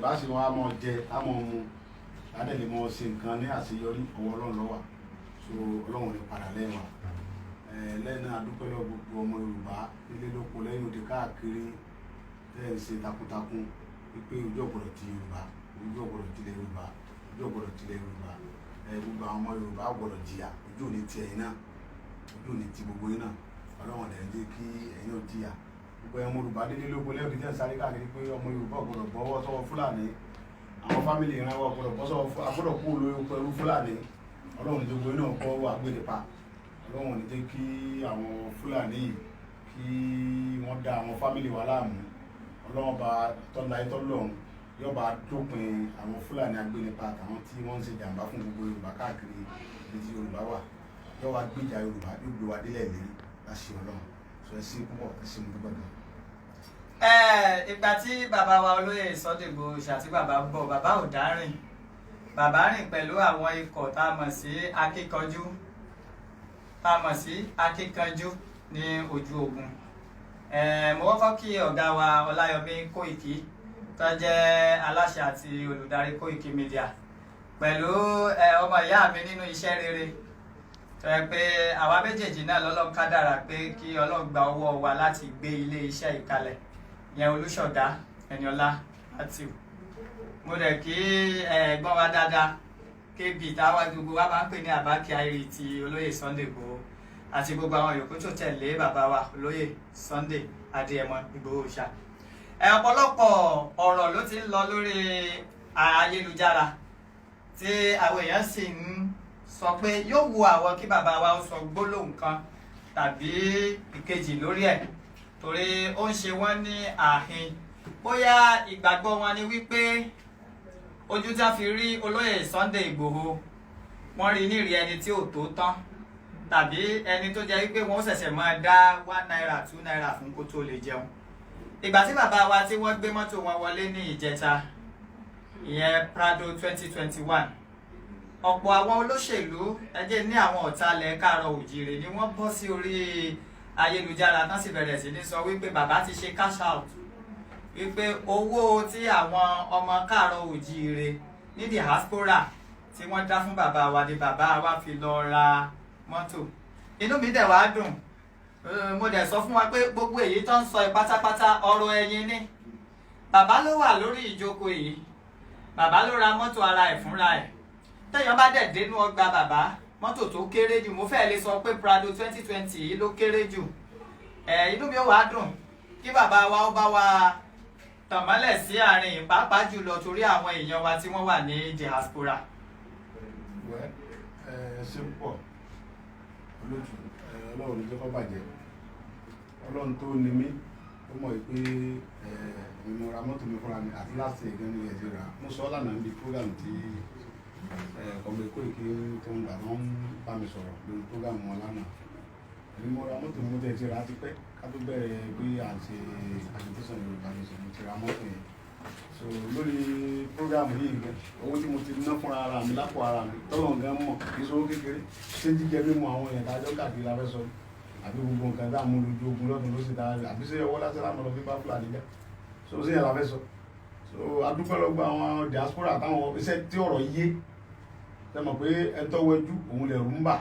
bá sì wọn á mọ jẹ á mọ mu ládẹ lè mọ ṣe nǹkan ní àṣeyọrí ọwọ́ Ọlọ́run ló wà so Ọlọ́run lè padà lẹ́yìn wa lẹ́yìn náà adúpẹ́ lọ́wọ́ gbogbo ọmọ Yorùbá nílé lóko lẹ́yìn òde káàkiri tẹ́ ẹ̀ ṣe takuntakun wípé ojú ọ̀gbọ̀dọ̀ ti Yorùbá ojú ọ̀gbọ̀dọ̀ tilẹ̀ Yorùbá ojú ọ̀gbọ̀dọ̀ tilẹ̀ Yorùbá gbogbo àwọn ọmọ Yorùbá ọ̀gbọ̀dọ̀ jìyà ojú òní ti ẹ̀yin náà ojú òní ti gbogbo yín náà Ọlọ́run lè jẹ́ kí ẹ̀yin ò jìyà gbogbo ọmọ Yorùbá nílé lóko lẹ́yìn òde tẹ́ ẹ̀ sáré káàkiri pé ọmọ Yorùbá ọ̀gbọ̀dọ̀ bọ́wọ́ sọ́wọ́ Fúlàní àwọn fámìlì ìran wa ọ̀gbọ̀dọ̀ bọ́ sọ́wọ́ agbọ́dọ̀ kú olóyún pẹ̀lú Fúlàní Ọlọ́run tó gbogbo náà kọ́ wà gbére pa Ọlọ́run ní jẹ́ kí àwọn Fúlàní kí wọ́n dá àwọn fámìlì wa láàmú Ọlọ́run bá tọ́lá ìtọ́lọ́run yóò bá dópin àwọn Fúlàní agbénipa àtàwọn tí wọ́n ń ṣe jàǹbá fún gbogbo Yorùbá káàkiri ibi tí Yorùbá wà yóò wá gbìjà Yorùbá yóò gbé wa délẹ̀ lérí láṣẹ Ọlọ́run sọ ẹ sí púpọ̀ ẹ sí mo dúpẹ́ gan. Ìgbà tí bàbá wa olóyè Sunday Igboho àti bàbá bọ̀ bàbá ò dárìn bàbá rìn pẹ̀lú àwọn ikọ̀ tá a mọ̀ sí akíkanjú ní ojú ogun. Mo kọ́kọ́ kí ọ̀gá wa Ọláyọmí Kóìkí tó jẹ́ aláṣẹ àti olùdarí Kóìkí Media pẹ̀lú ọmọ ìyá mi nínú iṣẹ́ rere tó yẹ pé àwa méjèèjì náà lọ́lọ́run kádàrá pé kí Ọlọ́run gba ọwọ́ wa láti gbé ilé iṣẹ́ ìkalẹ̀ yẹn Olúṣọ̀dá Ẹniọlá Matthew. Mo dẹ̀ kí ẹ̀gbọ́n wa dáadáa kébì táwa gbogbo wa máa ń pè ní Àbá Kyari ti olóyè Sunday Igboho àti gbogbo àwọn yòókù tó tẹ̀lé bàbá wa olóyè Sunday Adéyẹmọ Igboho ṣá. Ọ̀pọ̀lọpọ̀ ọ̀rọ̀ ló ti ń lọ lórí ayélujára tí àwọn èèyàn sì ń sọ pé yóò wu àwọn kí bàbá wa ó sọ gbólóhùn kan tàbí ìkejì lórí ẹ̀ torí ó ń ṣe wọ́n ní àhín bóyá ìgbàgbọ́ wọn ni wípé ojú tí a fi rí olóyè Sunday Igboho wọ́n rí nírìí ẹni tí ò tó tán tàbí ẹni tó jẹ́ wípé wọ́n ṣẹ̀ṣẹ̀ máa dá 1 naira 2 naira fún kó tó lè jẹun. Ìgbà tí bàbá wa tí wọ́n gbé mọ́tò wọn wọlé ní ìjẹta ìyẹn Prado 2021 ọ̀pọ̀ àwọn olóṣèlú ẹjẹ́ ní àwọn ọ̀tálẹ̀ káàárọ̀ òjìrè ni wọ́n bọ́ sí orí ayélujára tán sì bẹ̀rẹ̀ sí ní sọ wípé bàbá ti ṣe cash out wípé owó tí àwọn ọmọ káàárọ̀ òjìrè ní diaspora tí wọ́n dá fún bàbá wa ni bàbá wa fi lọ ra mọ́tò. Inú mi dẹ̀ wá dùn mo dẹ̀ sọ fún wa pé gbogbo èyí tó ń sọ pátápátá ọ̀rọ̀ ẹ̀yìn ni bàbá ló wà lórí ìjókòó yìí bàbá ló ra mọ́tò ara ẹ̀ fúnra ẹ̀ téèyàn bá dẹ̀ dénú ọgbà bàbá mọ́tò tó kéré jù mo fẹ́ lè sọ pé Prado 2020 yìí ló kéré jù inú mi ó wá dùn kí bàbá wa ó bá wa tàn mọ́lẹ̀ sí àárín pàápàá jùlọ torí àwọn èèyàn wa tí wọ́n wà ní diaspora. Ṣé púpọ̀ olóòtú Ọlọ́run ní jẹ́kọ́ bàjẹ́ Ọlọ́run tó ní mí ó mọ̀ pé mo ra mọ́tò mi fúnra mi àti láti ẹ̀gán ní ẹ̀jẹ̀ rà mo sọ lánàá níbi program tí ọmọ Kóìkí tó ń gbà wọ́n bá mi sọ̀rọ̀ lórí program wọn lánàá èmi mo ra mọ́tò mi mo tẹ̀ ti rà á ti pẹ́ ká tó bẹ̀rẹ̀ pé à ń ṣe agitation Yorùbá ní sọ mo ti ra mọ́tò yẹn so lórí program yìí gan owó tí mo ti ná fúnra ara mi lápò ara mi tọ́lọ̀ gan mọ̀ kì í sówó kékeré ṣé jíjẹ mímu àwọn èèyàn tájọ́ káàkiri la fẹ́ sọ àbí gbogbo nǹkan tá à mú lójú ogun lọ́dún ló sì dára rẹ̀ àbí ṣé ọwọ́ lásán láwọn ọlọ́fín bá Fúlàní jà so ṣé yẹn la fẹ́ sọ so adúpẹ́ lọ́gbà àwọn diaspora táwọn iṣẹ́ tí ọ̀rọ̀ yé ṣe mọ̀ pé ẹ̀tọ́ wẹjú òun lè rú ń bà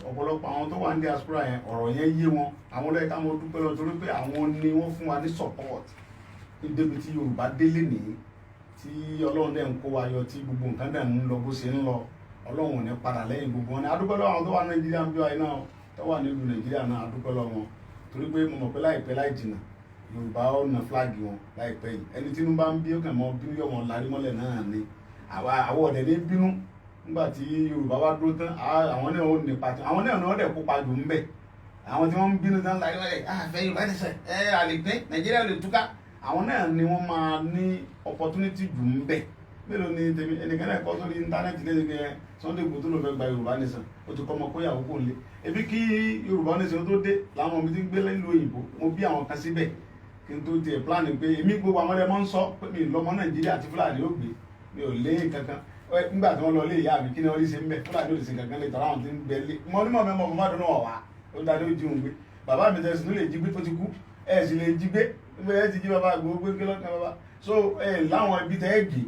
ọ̀pọ̀lọpọ̀ àwọn tó wà ní diaspora yẹn ọ̀rọ̀ yẹn yé wọn àwọn lẹ́yìn táwọn dúpẹ́ lọ torí pé àwọn ni wọ́n fún wa ní support ní débi tí Yorùbá délé nìyí tí Ọlọ́run dẹ̀ ń kó wa yọ tí gbogbo nǹkan dẹ̀ ń lọ bó ṣe ń lọ Ọlọ́run ò ní padà lẹ́yìn gbogbo wọn ni adúpẹ́ lọ́wọ́ àwọn tó wà Nàìjíríà ń bí wáyé náà tó wà nílùú Nàìjíríà náà adúpẹ́ lọ́wọ́ wọn torí pé mo mọ̀ pé láìpẹ́ láì jìnnà Yorùbá ó na flag wọn láìpẹ́ yìí ẹni tí inú bá ń bí ó kàn mọ́ bínú yọ̀ wọn larí mọ́lẹ̀ náà ni àwọ̀ ọ̀dẹ̀ ní bínú nígbà tí Yorùbá wá dúró tán àwọn náà ó nípa tí àwọn náà ó dẹ̀ kópa jù ń bẹ̀ àwọn tí wọ́n ń bínú tán lárí mọ́lẹ̀ àfẹ́ Yorùbá ti sẹ̀ àlègbé Nàìjíríà lè túká àwọn náà ni wọ́n máa ní opportunity jù ń bẹ̀ mélòó ni tèmi ẹnìkan náà kọ́ sórí íńtánẹ́ẹ̀tì lẹ́yìn pé Sunday Igboho tó ló fẹ́ gba Yorùbá nation ó ti kọ́ ọmọ kóyàwó kò lé ebi kí Yorùbá nation tó dé làwọn ọmọ mi ti ń gbé lẹ́nu òyìnbó mo bí àwọn kan síbẹ̀ kí n tó tiẹ̀ plan pé èmi gbogbo àwọn ọmọdé máa ń sọ pé mi lọ́mọ Nàìjíríà àti Fúlàní ó gbé mi ò lé kankan nígbà tí wọ́n lọ lé ìyá mi kí ni wọ́n rí ṣe ń bẹ̀ Fúlàní ò lè ṣe kankan lè tọ́ra àwọn tí ń bẹ lé mọ́ onímọ̀ mẹ́mọ́ mọ́ dún náà wà ó dáadé ó jí òun gbé bàbá mi tẹ̀sí ló lè jí gbé tó ti kú ẹ̀ sì lè jí gbé ẹ ti jí bàbá Ìgbòho gbé kí lọ́kàn bàbá so láwọn ibi tẹ́ ẹ gbé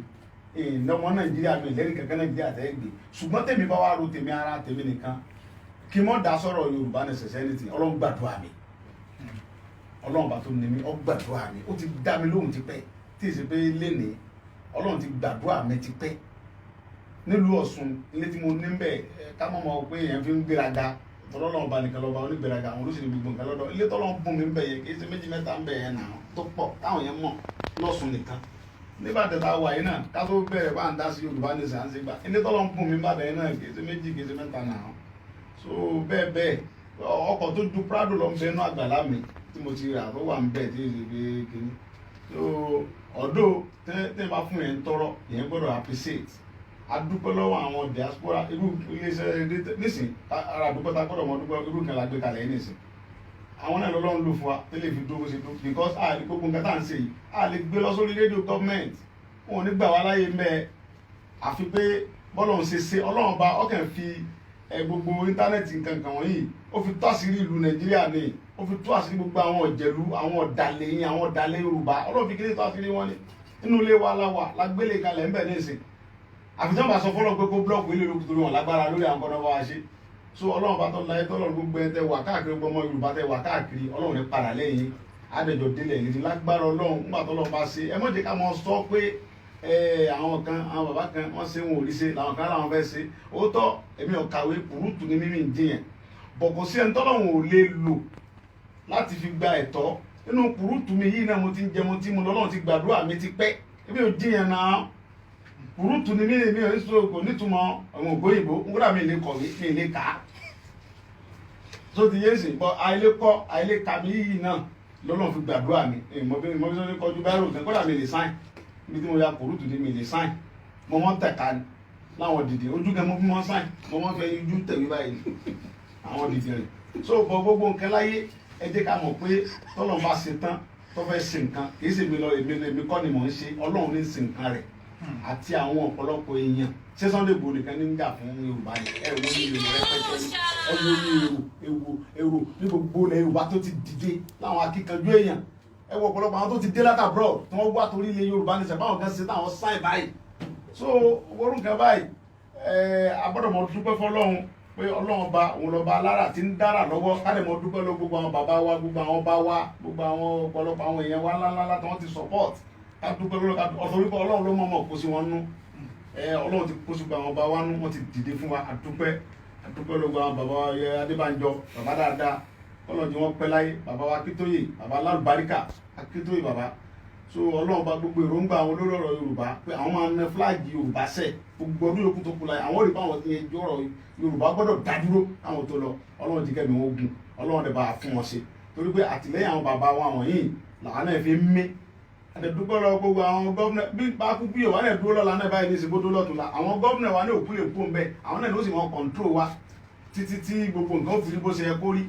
lọ́mọ Nàìjíríà mi lẹ́rìí kankan Nàìjíríà tẹ́ ẹ gbé ṣùgbọ́n tèmi bá wá ro tèmi ara tèmi nìkan kí mọ́ da sọ̀rọ̀ Yorùbá necessity Ọlọ́run gbàdúrà mi Ọlọ́run bá tó ní mi ó gbàdúrà mi ó ti dá mi lóhùn ti pẹ́ tí ì sì pé lénìí Ọlọ́run ti gbàdúrà mi ti pẹ́ nílùú Ọ̀ṣun ilé tí mo ní ń bẹ̀ ká mọ̀ mọ́ pé èèyàn fi ń gbéraga tọ́lọ́lọ́run bá nìkan lọ́ba onígbéraga àwọn olóṣèlú gbogbo nǹkan lọ́dọ̀ ilé tọ́lọ́run bùn mi ń bẹ̀ yẹ kì í ṣe méjì mẹ́ta ń bẹ̀ yẹn náà tó pọ̀ táwọn yẹn mọ̀ lọ́ṣun nìkan nígbà tẹ̀ta wà yìí náà ká tó bẹ̀rẹ̀ bá ń dá sí Yorùbá ní sàn án sí gbà ilé tọ́lọ́run bùn mi ń bàdàn yẹn náà kì í ṣe méjì kì í ṣe mẹ́ta náà so bẹ́ẹ̀ bẹ́ẹ̀ ọkọ̀ tó ju Prado lọ ń bẹ inú àgbàlá mi tí mo ti rà tó wà ń bẹ̀ tí ì ṣe pé kíní so ọ̀dọ́ tẹ́ bá fún yẹn tọrọ yẹn gbọ́dọ̀ appreciate adúpẹ́ lọ́wọ́ àwọn diaspora irú iléeṣẹ́ nísìn ara àdúpẹ́ ta gbọ́dọ̀ mọ́ dúpẹ́ irú kan la gbé kalẹ̀ yìí nísìn àwọn náà lọ́lọ́run lò fún wa tẹ́lẹ̀ fi dúró ṣe tó because a lè gbogbo nǹkan tá à ń ṣe yìí a lè gbé lọ sórí rédíò gọ́ọ̀mẹ̀ntì wọn ò ní gbà wá láyé mẹ́ àfi pé bọ́lọ̀ ń ṣe Ọlọ́run bá ọkàn fi gbogbo íńtánẹ́ẹ̀tì nǹkan kan wọ̀nyí ó fi tó àṣírí ìlú Nàìjíríà ni ó fi tó àṣírí gbogbo àwọn ọ̀jẹ̀lú àwọn ọ̀dàlẹ̀ yìí àwọn ọ̀dàlẹ̀ Yorùbá Ọlọ́run fi kíní tó àṣírí wọn ni inú ilé wa la gbélé kalẹ̀ ń bẹ̀ ní ìsìn àfijọ́ bá sọ fọ́lọ́ pé kó blọ́ọ̀kù ilé olókùn torí wọn lágbára lórí àwọn ọ̀nà wa ṣe so Ọlọ́run bá tọ́ láyé tọ́lọ́run gbogbo ẹ̀ tẹ wà káàkiri gbọmọ Yorùbá tẹ wà káàkiri Ọlọ́run ní padà lẹ́yìn àdẹ̀jọ délẹ̀ ní lágbára Ọlọ́run nígbà tọ́lọ́run bá ṣe ẹ mọ̀jẹ̀ ká mọ sọ pé àwọn kan àwọn bàbá kan wọ́n ṣe wọn ò rí ṣe làwọn kan làwọn fẹ́ ṣe òótọ́ èmi ò kàwé kùrùtù ní mímí ìdíyẹn bọ̀ kò sí ẹni tọ́lọ́run ò lè lò láti fi gba ẹ̀tọ́ nínú kùrùtù mi yìí náà mo ti ń jẹ mo ti mu lọ́lọ́run ti gbàdúrà mi ti pẹ́ èmi ò díyẹn náà kùrùtù ni mí ò ní sọ kò nítumọ̀ àwọn ògbóyìnbó nígbà mi lè kọ̀wé mi lè kà á tó ti yé sìn bọ́ àìlè kà mí yìí náà lọ́lọ́run fi gbàdúrà mi mo bí sọ́ni kọjú báyìí rò kọ́dà mi lè sáìn ibi tí mo ya kùrùtù ni mi lè sáìn mo mọ́ tẹ̀ka ni láwọn dìde ojú gan mo bí mọ́ sáìn mo mọ́ fẹ́ ojú tẹ̀wé báyìí àwọn dìde rẹ̀ so bọ gbogbo nǹkan láyé ẹ jẹ́ ká mọ̀ pé tọ́lọ́run bá ṣe tán tó fẹ́ ṣe nǹkan kì í ṣe mi lọ èmi kọ́ ni mò ń ṣe Ọlọ́run ní ṣe nǹkan rẹ̀ àti àwọn ọ̀pọ̀lọpọ̀ èèyàn ṣé Sunday Igboho nìkan ní ń jà fún Yorùbá ni ẹ wo ní Yorùbá rẹpẹtẹ ẹ wo ní èrò ní gbogbo ilẹ̀ Yorùbá tó ti dìde láwọn akíkanjú èèyàn ẹ wo ọ̀pọ̀lọpọ̀ àwọn tó ti dé látàbúrò tí wọ́n wá torí ilẹ̀ Yorùbá ní sẹ́fà àwọn kan ṣe táwọn sáì báyìí so orú nǹkan báyìí agbọ́dọ̀ mọ̀ dúpẹ́ fọlọ́run pé Ọlọ́run ọba òun lọ́ba alára ti ń dára lọ́wọ́ ká lè mọ̀ dúpẹ́ lọ gbogbo àwọn bàbá wa gbogbo àwọn ọba wa gbogbo àwọn ọ̀pọ̀lọpọ̀ àwọn èèyàn wa ńláńlá tí wọ́n ti support adúpẹ́ lọ́wọ́ ọ̀tọ̀ wípé Ọlọ́run ló mọ̀ kó sí wọn nú Ọlọ́run ti kó sí gbogbo àwọn bàbá wa nú wọ́n ti dìde fún wa adúpẹ́ lọ́wọ́ àwọn bàbá wa Adébánjọ bàbá dáadáa Ọlọ́run tí wọ́n pẹ́ láyé bàbá wa Akíntóyè bàbá Lálùbáríkà Akíntóyè bàbá so Ọlọ́run bá gbogbo èròǹgbà àwọn olórí ọ̀rọ̀ Yorùbá pé àwọn máa ń ná fúláàgì Yorùbá sẹ̀ gbogbo ọdún yòókù tó kù láyé àwọn rí pé àwọn ti yẹn jọ ọ̀rọ̀ Yorùbá gbọ́dọ̀ dádúró káwọn tó lọ Ọlọ́run ti kẹ́mi wọn gùn Ọlọ́run dẹ̀ bá fún wọn ṣe torí pé àtìlẹ́yìn àwọn bàbá wa wọ̀nyí làwọn náà fi ń mí àdẹ̀dúpẹ́ lọ gbogbo àwọn gọ́ọ̀nà bí bá kú bí ìwà náà dúró lọ́la náà báyìí ní ìsìnkú tó lọ́tún la àwọn gọ́ọ̀nà wa ní òkú lè kú mbẹ́ àwọn náà ló sì wọn kọ̀ǹtró wa títí tí gbogbo nǹkan fi bó ṣe yẹ kó rí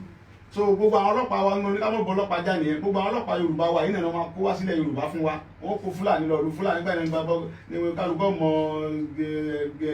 so gbogbo àwọn ọlọ́pàá wa ń ká mọ̀ bọ́ ọlọ́pàá já nìyẹn gbogbo àwọn ọlọ́pàá Yorùbá wa yìí náà máa kó wá sílẹ̀ Yorùbá fún wa wọ́n kó Fúlàní lọ lu Fúlàní gbà ní gbàgbọ́ ní kálukọ́ mọ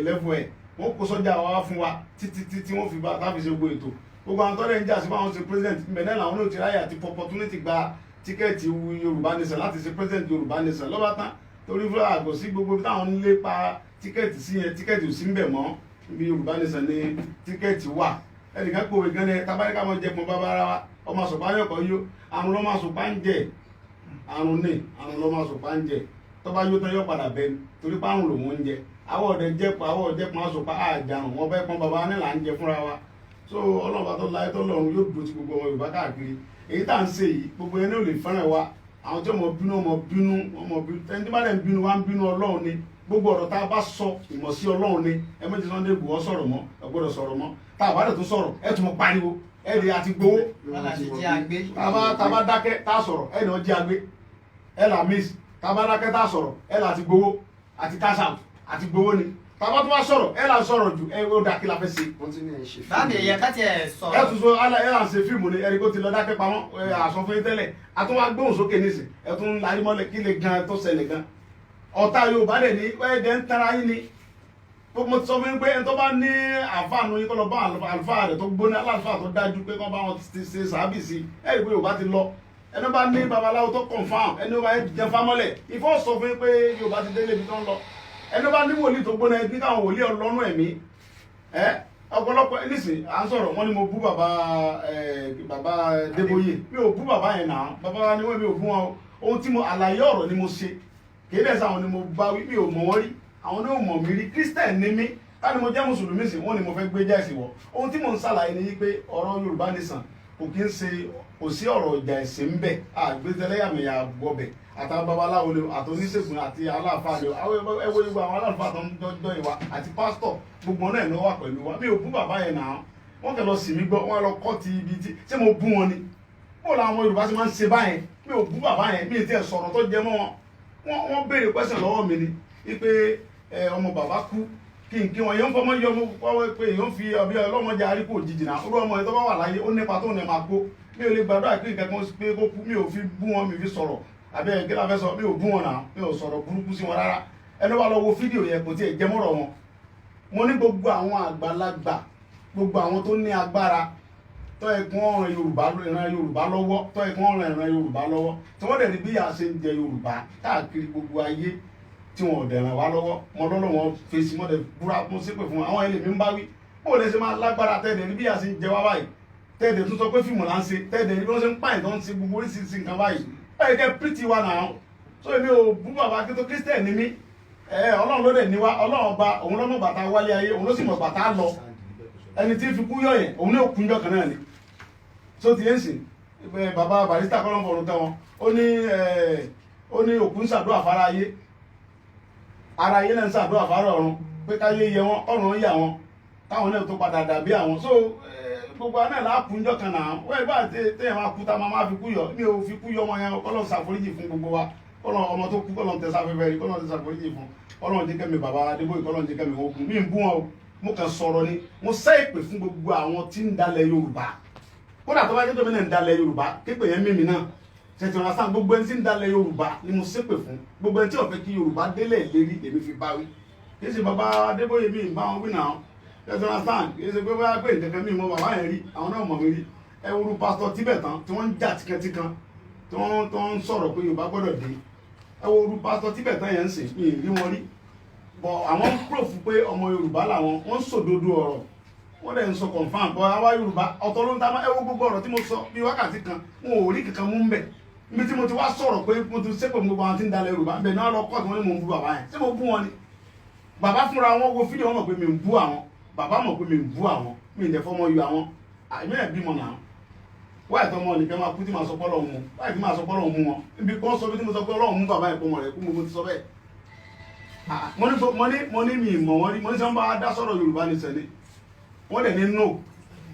lẹ́fù ẹ̀ wọ́n kó sọ́jà wa fún wa títí wọ́n fi bá táfi ṣe gbogbo ètò gbogbo àwọn tọ́lẹ̀ ń jà sí fáwọn ṣe president mbẹ̀nẹ́ làwọn náà ti ráyè àti opportunity gba tíkẹ́ẹ̀tì Yorùbá nation láti ṣe president Yorùbá nation lọ́ba tán torí fúlà àgọ́ sí gbogbo táwọn ń lépa tíkẹ́ẹ̀tì sí yẹn tíkẹ́ẹ̀tì ò sí ń bẹ̀ mọ́ ibi Yorùbá nation ní tíkẹ́ẹ̀tì wà ẹnìkan pòwe gan ni tabaríkà mọ́ jẹpọ̀ bàbá ara wa ọmọ àsopá yọkọ̀ yó àrùn lọ́mọ àsopá ń jẹ àrùn lọ́mọ àsopá ń jẹ tọ́ba yóò tán yọ padà bẹ́ẹ̀ torí pé àrùn lòun ń jẹ àwọ̀ ọ̀dẹ jẹ́pọ̀ àsopá àjàrùn wọn bẹ́ẹ̀ pọ́n bàbá ní là ń jẹ fúnra wa so ọlọ́ba tó láyé tó lọ́run yóò dúró ti gbogbo ọmọ Yorùbá káàkiri èyí tá à ń ṣe yìí gbogbo ẹni ò lè fẹ́ràn wa àwọn tí ọmọ bínú ẹni tí bá dẹ̀ ń bínú wa ń bínú Ọlọ́run ni gbogbo ọ̀rọ̀ tá a bá sọ ìmọ̀ sí Ọlọ́run ni ẹ méjì Sunday Igboho sọ̀rọ̀ mọ́ ẹ gbọ́dọ̀ sọ̀rọ̀ mọ́ tá a bá dẹ̀ tó sọ̀rọ̀ ẹ tún mọ pariwo ẹ lè àti gbowó tá a bá dákẹ́ tá a sọ̀rọ̀ ẹ ní ọjí agbé ẹ là miss tá a bá dákẹ́ tá a sọ̀rọ̀ ẹ là àti gbowó àti cash out àti gbowó ni tá a bá tó bá sọ̀rọ̀ ẹ là ń sọ̀rọ̀ jù ẹ ó dà kí la fẹ́ ṣe. báàbí ẹ̀yẹ ká tiẹ̀ sọ̀rọ̀. ẹ tún so ẹ là ń ṣe fíìmù ni ẹni kó ti lọ dákẹ́ pamọ́ àsọfún tẹ́lẹ̀ a tún wá gbóhùn sókè nísìn ẹ tún larí mọ́lẹ̀ kí lè gan tó ṣẹlẹ̀ gan ọ̀tá Yorùbá dẹ̀ ní ẹ̀ẹ́dẹ̀ ń tara yín ni mo sọ fún yín pé ẹni tó bá ní àǹfààní yín kọ́ lọ bá àlùfáà rẹ̀ tó gbóná aláàlùfáà tó dájú pé kọ́ bá wọn ti ṣe sàábì sí ẹ̀ rí pé Yorùbá ti lọ ẹni bá ní babaláwo tó confam ẹni bá jẹ fámọ́lẹ̀ Ifá sọ fún pé Yorùbá ti délé ibi tó ń lọ ẹni bá ní wòlíì tó gbóná ẹbí káwọn wòlíì ọlọ́nù ẹ̀mí ọ̀pọ̀lọpọ̀ nísìn à ń sọ̀rọ̀ wọ́n ní mo bú bàbá Débóyè mi ò bú bàbá yẹn náà bàbá wa ni wọ́n mi ò bú wọn ohun tí mo àlàyé ọ̀rọ̀ ni mo ṣe kìí dẹ̀ sáwọn ni mo bá wí mi ò mọ̀ wọ́n rí àwọn náà mọ̀ mí rí Christian ni mí ká ni mo jẹ́ mùsùlùmí sí wọ́n ni mo fẹ́ gbé jẹ́sì wọ̀ ohun tí mo ń ṣàlàyé ni pé ọ̀rọ̀ Yorùbá nìsàn kò kí ń ṣe kò sí ọ̀rọ̀ ìjà ẹ̀sìn ń bẹ̀ àgbẹ̀tẹ̀lẹ́yàmẹ̀yà gbọ́bẹ̀ àtàwọn babaláwo ni àtòníṣègùn àti aláàfáà ni ẹwọ́ ìwà àwọn aláàfáà tó ń jọjọ́ ìwà àti pásítọ̀ gbogbo náà ló wà pẹ̀lú wa mi ò bú bàbá yẹn náà wọ́n kẹ́ lọ sì mí gbọ́ wọ́n lọ kọ́ ti ibi tí ṣé mo bú wọn ni bó làwọn Yorùbá ṣe máa ń ṣe báyẹn mi ò bú bàbá yẹn mi ì tiẹ̀ sọ̀rọ̀ tó jẹ mọ́ wọn wọ́n béèrè pẹ́sẹ̀ lọ́wọ́ mi ni wípé ọmọ bàbá kú kí n kí wọn yẹn ń fọmọ yọ ọmọ wọ́n pé èèyàn fi ọbẹ̀ ọlọ́mọdé arípò òjijì náà orú ọmọ yẹn tó bá wà láyé ó nípa tó ní máa kó mi ò lè gbàdúrà pé nǹkan kan pé kó kú mi ò fi bú wọn mi fi sọ̀rọ̀ àbẹ́ kí la fẹ́ sọ mi ò bú wọn náà mi ò sọ̀rọ̀ burúkú sí wọn rárá ẹni wá lọ wo fídíò yẹn kò tiẹ̀ jẹmọ́rọ̀ wọn mo ní gbogbo àwọn àgbàlagbà gbogbo àwọn tó ní agbára tó ẹkùn ọ̀ràn ìran Yorùbá lọ́wọ́ tó ẹkùn ọ̀ràn ìran Yorùbá lọ́wọ́ tí wọ́n dẹ̀ ní bí a ṣe ń jẹ Yorùbá káàkiri gbogbo ayé tí wọn ò dẹ̀ ràn wá lọ́wọ́ mọ lọ́nà wọn fèsì mọ́dẹ̀ búra mo ṣépè fún àwọn ẹlẹ́mìí ń bá wí bó lè ṣe máa lágbára tẹ́ẹ̀dẹ̀ ní bí a ṣe ń jẹ wá báyìí tẹ́ẹ̀dẹ̀ tó sọ pé fíìmù là ń ṣe tẹ́ẹ̀dẹ̀ ní bí wọ́n ṣe ń pààyàn tó ń ṣe gbogbo oríṣiríṣi nǹkan báyìí báyìí kẹ́ pírìtì wa náà so èmi ò bú bàbá kí tó Christian ni mí Ọlọ́run ló dẹ̀ ní wa Ọlọ́run ọba òun ló mọ̀ bàtà wálé ayé òun ló sì mọ̀ bàtà lọ ẹni tí fi kú yọ yẹn òun ní òkú njọ kan náà ni so ti yẹn sìn bàbá Barrister kọ́lọ́n fọ̀rọ̀ tẹ́ wọn ó ní òkú ń ṣàdúrà fara ayé ara ayé náà ń ṣàdúrà fara ọ̀run pé káyé yẹ wọn ọ̀run yà wọn táwọn náà tó padà dàbí àwọn so gbogbo àná làákù njọ kan náà wọ́n bá téèyàn máa kú tá máa fi kú yọ mi ò fi kú yọ ọmọ yẹn kọ́lọ́n ṣàforíjì fún gbogbo wa kọ́lọ́n ọmọ tó kú kọ́lọ́n tẹ sáfẹ́fẹ́ rí kọ́lọ́n tẹ ṣàforíjì fún kọ́lọ́n jẹ́ kẹ́mi bàbá Adébóyè kọ́lọ́n jẹ́ kẹ́mi ogun mi ń bú wọn o mo kàn sọ̀rọ̀ ni mo sẹ́ ìpè fún gbogbo àwọn tí ń dalẹ̀ Yorùbá kódà tó bá jẹ́ tó mi náà ń dalẹ̀ Yorùbá képe yẹn mímì náà ṣètò ọ̀nà gbogbo ẹni tí ń dalẹ̀ Yorùbá ni mo ṣépè fún gbogbo ẹni tí ó fẹ́ kí Yorùbá délẹ̀ lérí èmi fi bá wí kì í ṣe bàbá Adébóyè mi ń bá wọn wí náà ṣètò ọ̀nà kì í ṣe pé bá pé nǹkan mi mọ bàbá yẹn rí àwọn náà mọ̀ mi rí ẹ wúru pásítọ̀ Tibetan tí wọ́n ń jà tíkẹ́tíkan tí wọ́n ń sọ̀rọ̀ pé Yorùbá gbọ́dọ̀ dé ẹ wúru pásítọ̀ Tibetan yẹn ń sìn mi ì rí wọn rí bọ̀ àwọn ń proof pé ọmọ Yorùbá làwọn wọ́n ń sòdodo ọ̀rọ̀ wọ́n dẹ̀ ń sọ confam bọ́ àwa Yorùbá ọ̀tọ̀ ló ń ta ẹ wo gbogbo ọ̀rọ̀ tí mo sọ bí wákàtí kan wọn ò rí kankan mú ń bẹ̀ níbi tí mo ti wá sọ̀rọ̀ pé mo ti ṣépè gbogbo àwọn tí ń dalẹ̀ Yorùbá ń bẹ̀ náà lọ kọ́ọ̀tù wọn ni mo ń bú bàbá yẹn ṣé mo bú wọn ni bàbá fúnra wọn wo fídíò wọn mọ̀ pé mi ń bú àwọn bàbá mọ̀ pé mi ń bú àwọn mi ń dẹ̀ fọmọ yọ àwọn àmì ẹ̀ bímọ náà wáyé tó mọ nìkan máa kú tí máa sọ pọ́lọ́ mu wáyé tí máa sọ pọ́lọ́ mu wọn níbi kan sọ bí tí mo sọ pé Ọlọ́run mú bàbá yẹn pọ́ mọ̀ rẹ̀ kú mo ti sọ bẹ́ẹ̀ mo ní mi ìmọ̀ wọn rí mo ní sọ bá dá sọ̀rọ̀ Yorùbá ní sẹ́ni wọ́n dẹ̀ ní no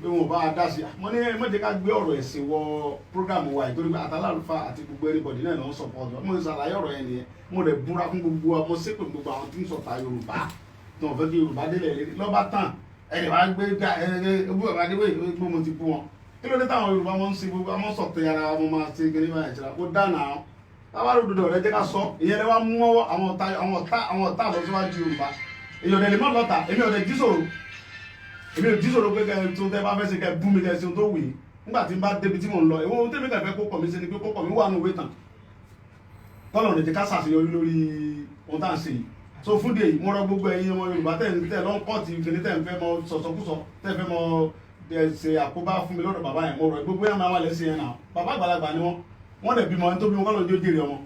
pé wọn bá dá sí mo ní mọ̀jẹ̀ ká gbé ọ̀rọ̀ ẹ̀sìn wọ prógrámù wa ìtorí pé àtàlálùfà àti gbogbo everybody náà ló ń support mo ní ṣàlàyé ọ̀rọ̀ yẹn nìyẹn mo rẹ̀ búra fún gbogbo wa mo ṣépè gbogbo àwọn tí ń sọ̀tà Yorùbá tí wọ́n fẹ́ kí Yorùbá délẹ̀ lérí lọ́ba tán ẹ̀rẹ̀ wá gbé ga ẹgbẹ́ ọ̀bá Adébóyè gbé mo ti bú wọn kí ló dé táwọn Yorùbá wọn ń ṣe gbogbo àwọn sọ̀tẹ̀ ara wọn máa ṣe kiri báyìí ṣe kó dáná àwọn táwa lódodo ọ̀rẹ́ jẹ́ ká sọ ìyẹn lè wá mú ọwọ́ àwọn ọ̀tá lọ síwájú Yorùbá èèyàn ọ̀dẹ̀ lè má lọ́ta èmi ọ̀dẹ̀ jísòrò èmi ò jísòrò pé kẹ́ tó tẹ́ bá fẹ́ ṣe kẹ́ bú mi kẹ́ ṣe tó wù yìí nígbà tí n bá débi tí mò ń lọ èwo ohun tẹ́mi kẹ́fẹ́ kókọ̀ mi ṣe ni pé kókọ̀ mi wà nù wé tàn tọ́lọ̀ lè jẹ́ ká ṣàṣeyọrí lórí ohun tá à ń ṣe yìí so fún de mo rọ gbogbo ẹ̀yin ọmọ Yorùbá tẹ̀ lọ́n kọ́ọ̀tì kìnní tẹ̀ ń fẹ́ mọ sọ̀sọ̀kúsọ tẹ̀ fẹ́ mọ ṣe àkóbá fún mi lọ́dọ̀ bàbá yẹn mo rọ gbogbo yẹn máa wà lẹ́sìn yẹn náà bàbá àgbàlagbà ni wọ́n dẹ̀ bímọ ẹni tó bímọ kọ́lọ́ jó jèrè ọmọ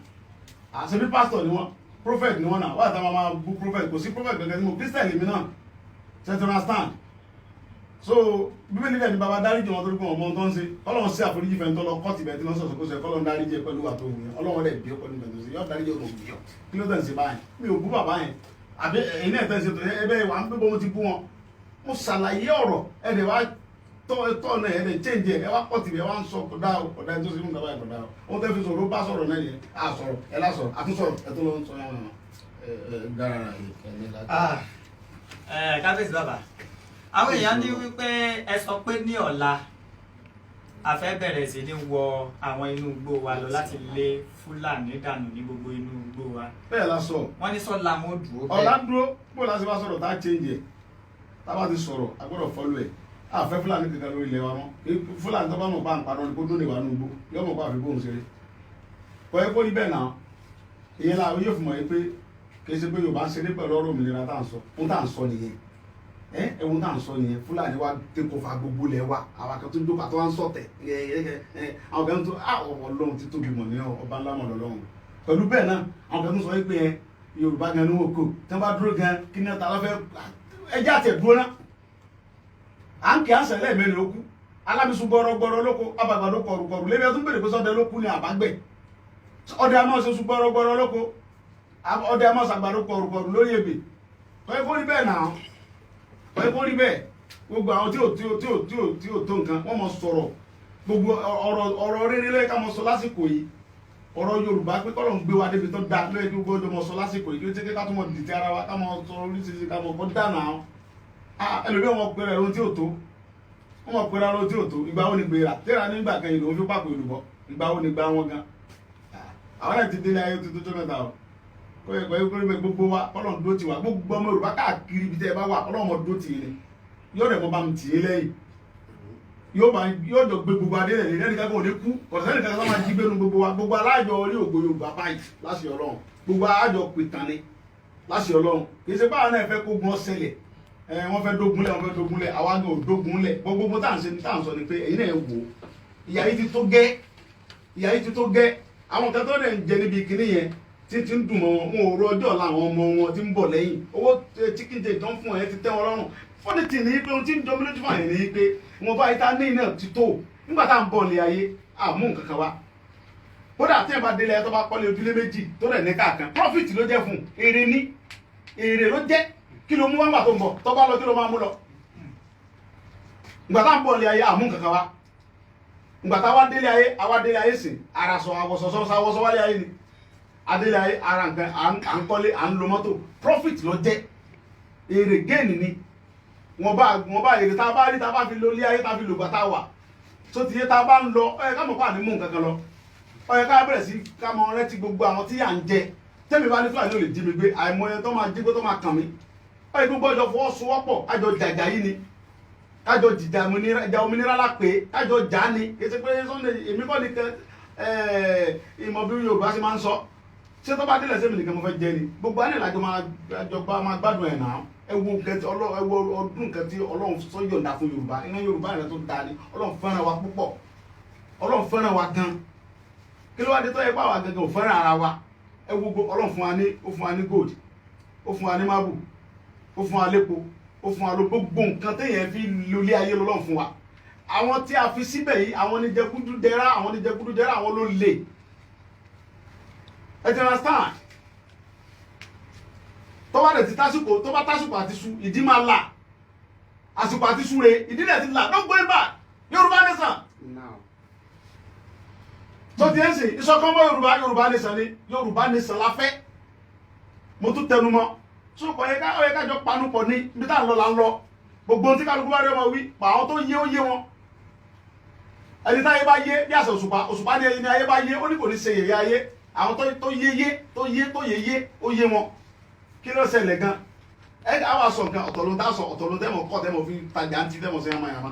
àṣebí pásítọ̀ ni wọ́n prophet ni wọ́n náà wọ́n àtàwọn máa bú prophet kò sí prophet gẹ́gẹ́ tí mo Christian lèmi náà ṣètò understand so bíbélì dẹ̀ ni bàbá dáríjì wọn torí pé wọn mọ ohun tó ń ṣe Ọlọ́run sí àforíjì fẹ́ tó lọ kọ́ọ̀tì bẹ́ẹ̀ tí wọ́n sọ̀sọ̀ kó sọ Ọlọ́run dáríjì pẹ̀lú àtò òun yẹn Ọlọ́run dẹ̀ bí ó pẹ̀lú bẹ́ẹ̀ tó ṣe yọ dáríjì ọ̀nà òbí yọ kí ló tẹ̀ ń ṣe báyìí mi ò bú bàbá yẹn àbí ẹ̀yin náà tẹ̀ ń ṣe tó ẹbẹ̀ wà ń pé bọ́ mo ti bú wọn mo ṣàlàyé ọ̀rọ̀ ẹ̀dẹ̀ wá tọ́ náà ẹ̀dẹ̀ change ẹ̀ wá kọ́ọ̀tì bẹ́ẹ̀ wá ń sọ kọ̀dá ọ̀dà tó ṣe fún bàbá ìkọ̀dá ó tẹ́ fi sọ̀rọ̀ bá sọ̀rọ̀ náà yẹn à sọ̀rọ̀ ẹ̀ lá sọ̀rọ̀ àtúnṣọ̀rọ̀ ẹ̀ tó lọ ń sọ gáràrà yìí. kábíyèsí bàbá àwọn èèyàn ní wípé ẹ sọ pé ní ọ̀la a fẹ́ bẹ̀rẹ̀ sí ní wọ àwọn inú igbó wa lọ láti lé Fúlàní dànù ní gbogbo inú igbó wa. bẹ́ẹ̀ la sọ. wọ́n ní sọ́la mo dúró bẹ́ẹ̀. ọ̀la dúró bó la ṣe bá sọ̀rọ̀ tá a change ẹ̀ tá a bá ti sọ̀rọ̀ a gbọ́dọ̀ follow ẹ̀ àfẹ́ fúlàní kankan lórí ilẹ̀ wa mọ́ fúlàní tó bá mọ̀ pa àǹparọ́ ni kó dóni wà nùgbó yọ mọ̀ pa àfi bóun ṣeré kọ́ ẹ kó rí bẹ́ẹ̀ náà ìyẹn la yóò fún mọ̀ yìí pé kì í ṣe pé Yorùbá ń ṣeré pẹ̀lú ọ̀rọ̀ òmìnira tá à ń sọ ohun tá à ń sọ nìyẹn ohun tá à ń sọ nìyẹn fúlàní wa tẹ kó fa gbogbo lẹ̀ wa àwọn kan tó ń jókòó àti wọn ń sọ̀tẹ̀ àwọn kan tó Ọlọ́run ti tóbi mọ̀ ní ọba ńlá mọ̀ lọ́lọ́run pẹ̀lú bẹ́ẹ̀ náà àwọn kan tó sọ wípé Yorùbá gan ni wọn kò tí wọn bá dúró gan kí ní ọ̀tá lọ́fẹ́ ẹjẹ́ àti ẹ̀dúró náà à ń kí à ń sẹ̀lẹ̀ mẹ́rin ló kú alábìsùn gbọ́rọ̀gbọ́rọ̀ lóko abàgbàdo kọ̀rùkọ̀rù lébi ẹtún bèrè pé sọ́dẹ ló kú ní àbágbẹ̀ ọdẹ àmọ́ ṣe sùn gbọ́rọ̀gbọ́rọ̀ lóko ọdẹ àmọ́ ṣàgbàdo kọ̀rùkọ̀rù lórí ebè kọ́yẹ́ kó rí bẹ́ẹ̀ náà kọ́yẹ́ kó rí bẹ́ẹ̀ gbogbo àwọn tí ò tó nǹkan wọ́n mọ̀ sọ̀rọ̀ gbogbo ọ̀rọ̀ rere lóye ká mọ̀ sọ lásìkò yìí ọ̀rọ̀ Yorùbá pé kọ́lọ̀ ń gbé wa débi tó da lóye kí gbogbo ọjọ́ mọ̀ sọ lásìkò yìí kí ó ti ká tó mọ̀ dìtẹ̀ ara wa ká mọ̀ sọ oríṣiríṣi ká mọ̀ kó dànà ẹlòmíràn wọn pẹ̀rẹ̀ ohun tí ò tó wọ́n mọ̀ pẹ̀rẹ̀ ohun tí ò tó ìgbà wo ni gbéra tẹ́ra nígbà kan ìlú òun fi pàpọ̀ olùbọ̀ ìgbà wo ni gbà wọn gan àwọn ẹ̀ ti délé ayé tuntun tó mẹ́ta o kó yẹ kó yẹ gbogbo wa Ọlọ́run dó ti wa gbogbo ọmọ Yorùbá káàkiri ibi tẹ́ ẹ bá wà Ọlọ́run mọ̀ dó ti yìí yóò rẹ̀ mọ́ bá mi tì í lẹ́yìn yóò jọ gbé gbogbo adé rẹ̀ lẹ́nìkan kò ní kú ọ̀sẹ̀ nìkan tó máa jí gbénu gbogbo wa gbogbo alájọ orí ògbó Yorùbá báyìí láṣẹ Ọlọ́run gbogbo alájọ pìtàn ni láṣẹ Ọlọ́run kì í ṣe báwọn náà fẹ́ kó gun ọ̀sẹ̀lẹ̀ wọ́n fẹ́ dógunlẹ̀ wọ́n fẹ́ dógunlẹ̀ àwa gan ò dógunlẹ̀ gbogbo tá à ń sọ ni pé èyí náà wò ìyà yìí ti tó gẹ́ ìyà yìí ti tó gẹ́ àwọn kan tó dẹ̀ ń jẹ níbi kinní yẹn tí ti ń dùn mọ́ wọn ò rọ ọjọ́ ọ̀la àwọn ọmọ wọn tí ń bọ̀ lẹ́yìn owó chicken day tó ń fún ẹ ti tẹ́ wọn lọ́rùn fọ́nì tì ní pé ohun tí ń jọ mí lójú fún àyè ní pé wọn bá ìta ní iná ti tó nígbà tá à ń bọ̀ ní ayé àmú nǹkan kan wá kódà tí ẹ bá délé ẹ tó bá kọ́lé ojúlé méjì tó rẹ̀ ní káàkan profit ló jẹ́ fún èrè ní èrè ló jẹ́ kí ló mú wá nígbà tó ń bọ̀ tó bá lọ kí ló máa mú lọ nígbà tá à ń bọ̀ ní ayé àmú nǹkan kan wá nígbà tá àwa délé ayé sìn ara sọ àwọsọ wálé ayé ni adélé ayé ara nǹkan à ń kọ́lé à ń lo mọ́tò profit ló jẹ́ èrè géènì ni wọn bá èrè tá a bá rí tá a bá fi lo ilé ayé tá a fi lògbà tá a wà tó ti yé tá a bá ń lọ ó yẹ ká mọ̀ pé àní mú nǹkan kan lọ ó yẹ ká bẹ̀rẹ̀ sí ká mọ rántí gbogbo àwọn tí yà ń jẹ tẹ́mi bá ní Fúlàní ò lè jí mi gbé àìmọye tó máa jí gbé tó máa kàn mí ó yẹ gbogbo ọjọ́ fọwọ́sowọ́pọ̀ kájọ jàjà yìí ni kájọ jìjà òmìnira lápè kájọ jà ni kí ẹ ṣe pé Sunday èmi kọ́ ni ìmọ̀ bí Yorùbá ṣe máa ń sọ ṣé tó bá délẹ̀ sẹ́mi nìkan mo fẹ́ jẹ ni gbogbo àná ìlàjọ máa gbádùn ẹ̀ náà ẹ wo ọdún nǹkan tí Ọlọ́run sọ yọ̀ǹda fún Yorùbá iná Yorùbá rẹ̀ tó da ni Ọlọ́run fẹ́ràn wa púpọ̀ Ọlọ́run fẹ́ràn wa gan kí ló wá dé tó yẹ pé àwa gangan ò fẹ́ràn ara wa ẹ wo Ọlọ́run fún wa ní gold ó fún wa ní marble ó fún wa lépo ó fún wa ló gbogbo nǹkan téèyàn fi lólé ayé lọ́lọ́run fún wa àwọn tí a fi síbẹ̀ yìí àwọn ní jẹgúdújẹrá àwọn ló lè ẹ ti understand tó bá dẹ̀ ti tásìkò tó bá tásìkò àti su ìdí máa là àsìkò àti su re ìdí dẹ̀ ti là don't go back Yorùbá nation tó ti ń sìn ìṣọ̀kan mọ́ Yorùbá nation ni Yorùbá nation la fẹ́ mo tún tẹnu mọ́ sókò yẹ kájọ panupọ̀ ní ibi tá à ń lọ là ń lọ gbogbo ohun tí kálukú bá rí ọmọ wí pa àwọn tó yé ó yé wọn ẹni táyé bá yé bí àṣà òṣùpá ní ẹni ayé bá yé ó ní kò ní ṣe yẹ̀yẹ́ ayé àwọn tó yé ó yé wọn kí ló ṣẹlẹ̀ gan ẹ àwọn aṣọ nǹkan ọ̀tọ̀ ló ń tàṣọ ọ̀tọ̀ ló tẹ́mọ̀ kọ́ tẹ́mọ̀ fi tajà ń ti tẹ́mọ̀ sí yamayama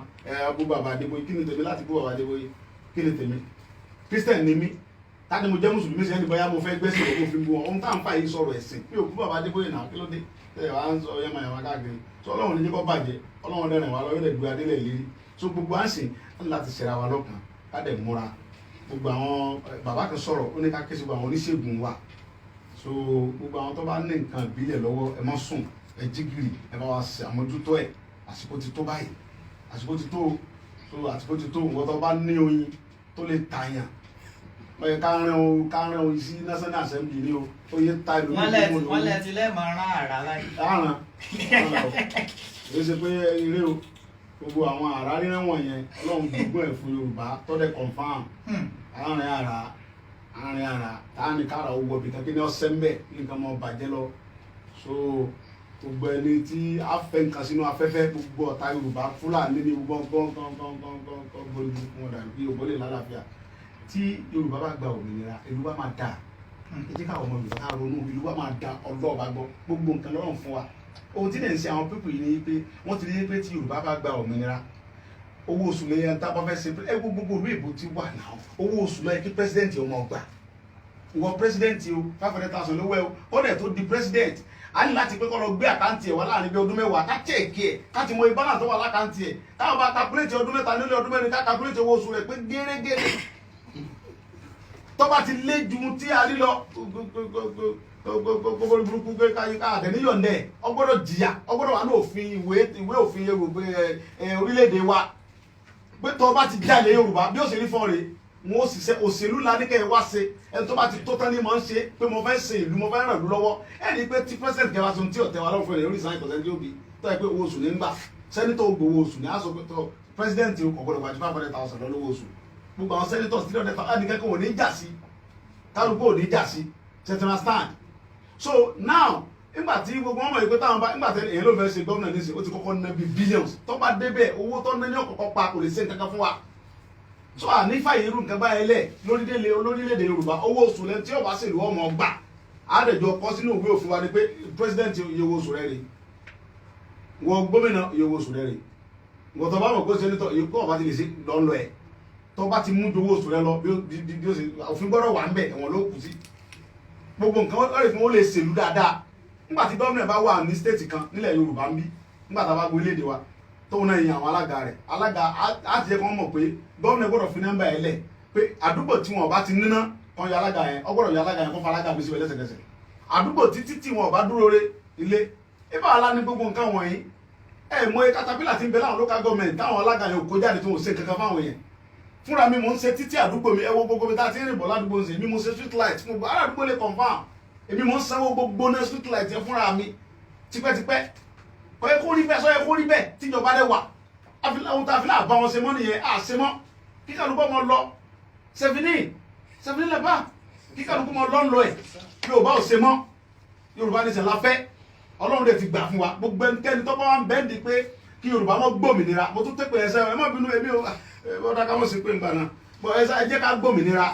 bú bàbá Adébóyè kí ni tèmi láti bú bàbá Adébóyè kí ni tèmi Christian ni mí tani mo jẹ́ mùsùlùmí sí ẹni bóyá mo fẹ́ gbẹ́sìn lọ́wọ́ fi bú wọn ohun tá à ń fà yìí sọ̀rọ̀ ẹ̀sìn mi ò bú bàbá Adébóyè náà kí ló dé tẹ́ wàá ń sọ yamayama káàkiri sọ Ọlọ́run ní kó bàjẹ́ Ọlọ́run dẹ̀rìn wá lọ́wọ́ ẹ̀dùn adélẹ̀ lérí so gbogbo à ń sìn láti ṣẹ̀ra wa lọ́kàn ká dẹ̀ múra gbogbo àwọn bàbá kan sọ̀rọ̀ ó ní ká ké sí gbogbo àwọn oníṣègùn wa so gbogbo àwọn tó bá ní nǹkan ìbílẹ̀ lọ́wọ́ ẹ má sùn ẹ jí gìrì ẹ bá wa ṣe àmójútó ẹ̀ àsìkò ti tó báyìí àsìkò ti tó so àsìkò ti tó nǹkan tó bá ní oyin tó lè tàyàn ẹ ká rán oyin sí National Assembly ni o tó yẹ ta ìlú wọ́n lẹ ti lẹ́ẹ̀mọ rán àrà láyé. àràn èyí ṣe pé eré o gbogbo àwọn àrà rírán wọ̀nyẹn Ọlọ́run gbogbo ẹ̀ fún Yorùbá tọ́dẹ̀ confam àárín àrà táàní kára owó ọbì kan kí ni ọsẹ ń bẹ kí nǹkan mọ bàjẹ́ lọ so gbogbo ẹni tí a fẹ́ nǹkan sínú afẹ́fẹ́ gbogbo ọ̀tá Yorùbá Fúlàní ní gbogbo gbọ́n fún ọ̀dà bí Yorùbá lè lálàáfíà tí Yorùbá bá gba òmìnira ìlú bá máa dà ẹ jẹ́ káwọn ọmọ Yorùbá ká ronú ìlú bá máa dà ọlọ́ọ̀bá gbọ́ gbogbo nǹkan lọ́rùn fún wa ohun tí lè ń ṣe àwọn pípù yìí ni pé wọ́n ti rí pé tí Yorùbá bá gba òmìnira owó oṣù lẹ́yìn tá a bá fẹ́ ṣe ẹ gbogbo ìlú èbó ti wà náà owó oṣù lọ́yẹ kí president ọmọ gbà ìwọ president o 500,000 lówó ẹ o kọ́dẹ̀ tó di president a ní láti pé kọ́ lọ gbé àkáǹtì ẹ̀ wá láàrin bí ọdún mẹ́wàá ká chẹ́ẹ̀kì ẹ̀ ká ti mọ ìbálà tó wà lákáǹtì ẹ̀ táwọn bá calculate ọdún mẹ́ta nílé ọdún mẹ́rin ká calculate owó oṣù rẹ̀ pé gẹ́rẹ́gẹ́rẹ́ tó bá ti lé ju tí a rí lọ gbogbo burúkú pé àdẹ̀níyọ̀ndẹ̀ ọgbọ́dọ̀ jìyà ọgbọ́dọ̀ wà ní òfin ìwé òfin orílẹ̀-èdè wa pé tó bá ti jalè Yorùbá bí ó ṣe rí fọ́n rè wọn ó sì ṣe òṣèlú ládìkẹ́ wá ṣe ẹni tó bá ti tó tán ní mọ̀ ń ṣe pé mo fẹ́ ṣe ìlú mo fẹ́ ràn lú lọ́wọ́ ẹni pé tí president kẹwàá sọ tí ọ̀tẹ̀ wà lọ́wọ́ fún ẹ̀ orí ìsáyẹ̀ pẹ̀sẹ̀ tí ó bi tó yẹ pé owó oṣù ní ń gbà sẹ́nitọ̀ gbowó oṣù ní aṣọ pé tó president kò gbọdọ̀ wájú 500,000 lọ́wọ́ oṣù gbogbo àwọn senators 300,000 ẹni kẹ́kọ̀ọ́ ò ní jà sí kálukú ò ní jà sí central stand so now nígbà tí gbogbo wọn mọ̀ pé táwọn bá nígbà tí èyàn ló fẹ́ ṣe gómìnà ní ìsìn ó ti kọ́kọ́ ná bí billions tó bá débẹ̀ owó tó ná ní ọ̀kọ̀ọ̀kọ̀ pa kò lè ṣe nǹkan kan fún wa so àní fàyè irú nǹkan báyẹn lẹ̀ lórílẹ̀‐èdè Yorùbá owó oṣù lẹ́nu tí ọba ṣèlú ọmọ gbà àdẹ̀jọ kọ́ sínú ìwé òfin wa ni pé president iye owó oṣù rẹ̀ rè wọ gómìnà iye owó oṣù rẹ̀ rè wọ́n tó bá mọ̀ pé sẹ́nitọ̀ iye kọ́ ọba ti lè ṣe lọ́nlọ́ ẹ̀ tó bá ti mú ju owó oṣù rẹ̀ lọ bí ó ṣe òfin gbọ́dọ̀ wà ń bẹ̀ ẹ̀wọ̀n ló kù sí gbogbo nǹkan ọ̀rẹ́ fún wọn lè ṣèlú dáadáa nígbà tí gómìnà bá wà ní stéètì kan nílẹ̀ Yorùbá ń bí nígbà tá a bá gbé léde wa tóun náà yan àwọn alága rẹ̀ alága á ti yẹ kí wọ́n mọ̀ pé gómìnà gbọ́dọ̀ fi nọ́mbà ẹ̀ lẹ̀ pé àdúgbò tí wọn bá ti níná kan ya alága yẹn ọ gbọ́dọ̀ ya alága yẹn kó fa alága mi sí lẹ́sẹ̀kẹsẹ̀ àdúgbò títí tí wọn bá dúró re ilé ibà alá ní gbogbo nǹkan wọ̀nyí ẹ̀ mọ katapila ti ń bẹ láwọn local government táwọn alága yẹn ò kó jáde tó ń ṣe kankan fáwọn yẹn fúnra mi mò ń ṣe títí àdúgbò mi ẹ wo gbogbo mi tá a ti ń rìn bọ̀ ládùúgbò ń ṣe mi mo ṣe street light fún gbogbo aládùúgbò lè confam èmi mò ń sanwó gbogbo ní street light yẹn fúnra mi tipẹ́tipẹ́ kò yẹ kó rí bẹ́ẹ̀ sọ yẹ kó rí bẹ́ẹ̀ tíjọba dẹ̀ wà ohun tá a fi náà bá wọn ṣe mọ́ nìyẹn à ṣe mọ́ kíkàlùkọ́ mọ́ lọ sẹ́fìní lẹ́bà kíkàlùkọ́ mọ́ lọ́ ń lọ ẹ̀ Yorùbá ò ṣe mọ́ Yorùbá ní sẹ̀lá fẹ́ Ọlọ́run dẹ̀ ti gbà fún wa gbogbo ẹnikẹ́ni tó bá wà ń bẹ́ẹ̀ di pé kí Yorùbá mọ́ gbòmìnira mo tún tẹ́pẹ́ ẹsẹ̀ ẹ má bínú èmi ò dáká mọ̀ sí pé nǹkan náà bọ̀ ẹ jẹ́ ká gbòmìnira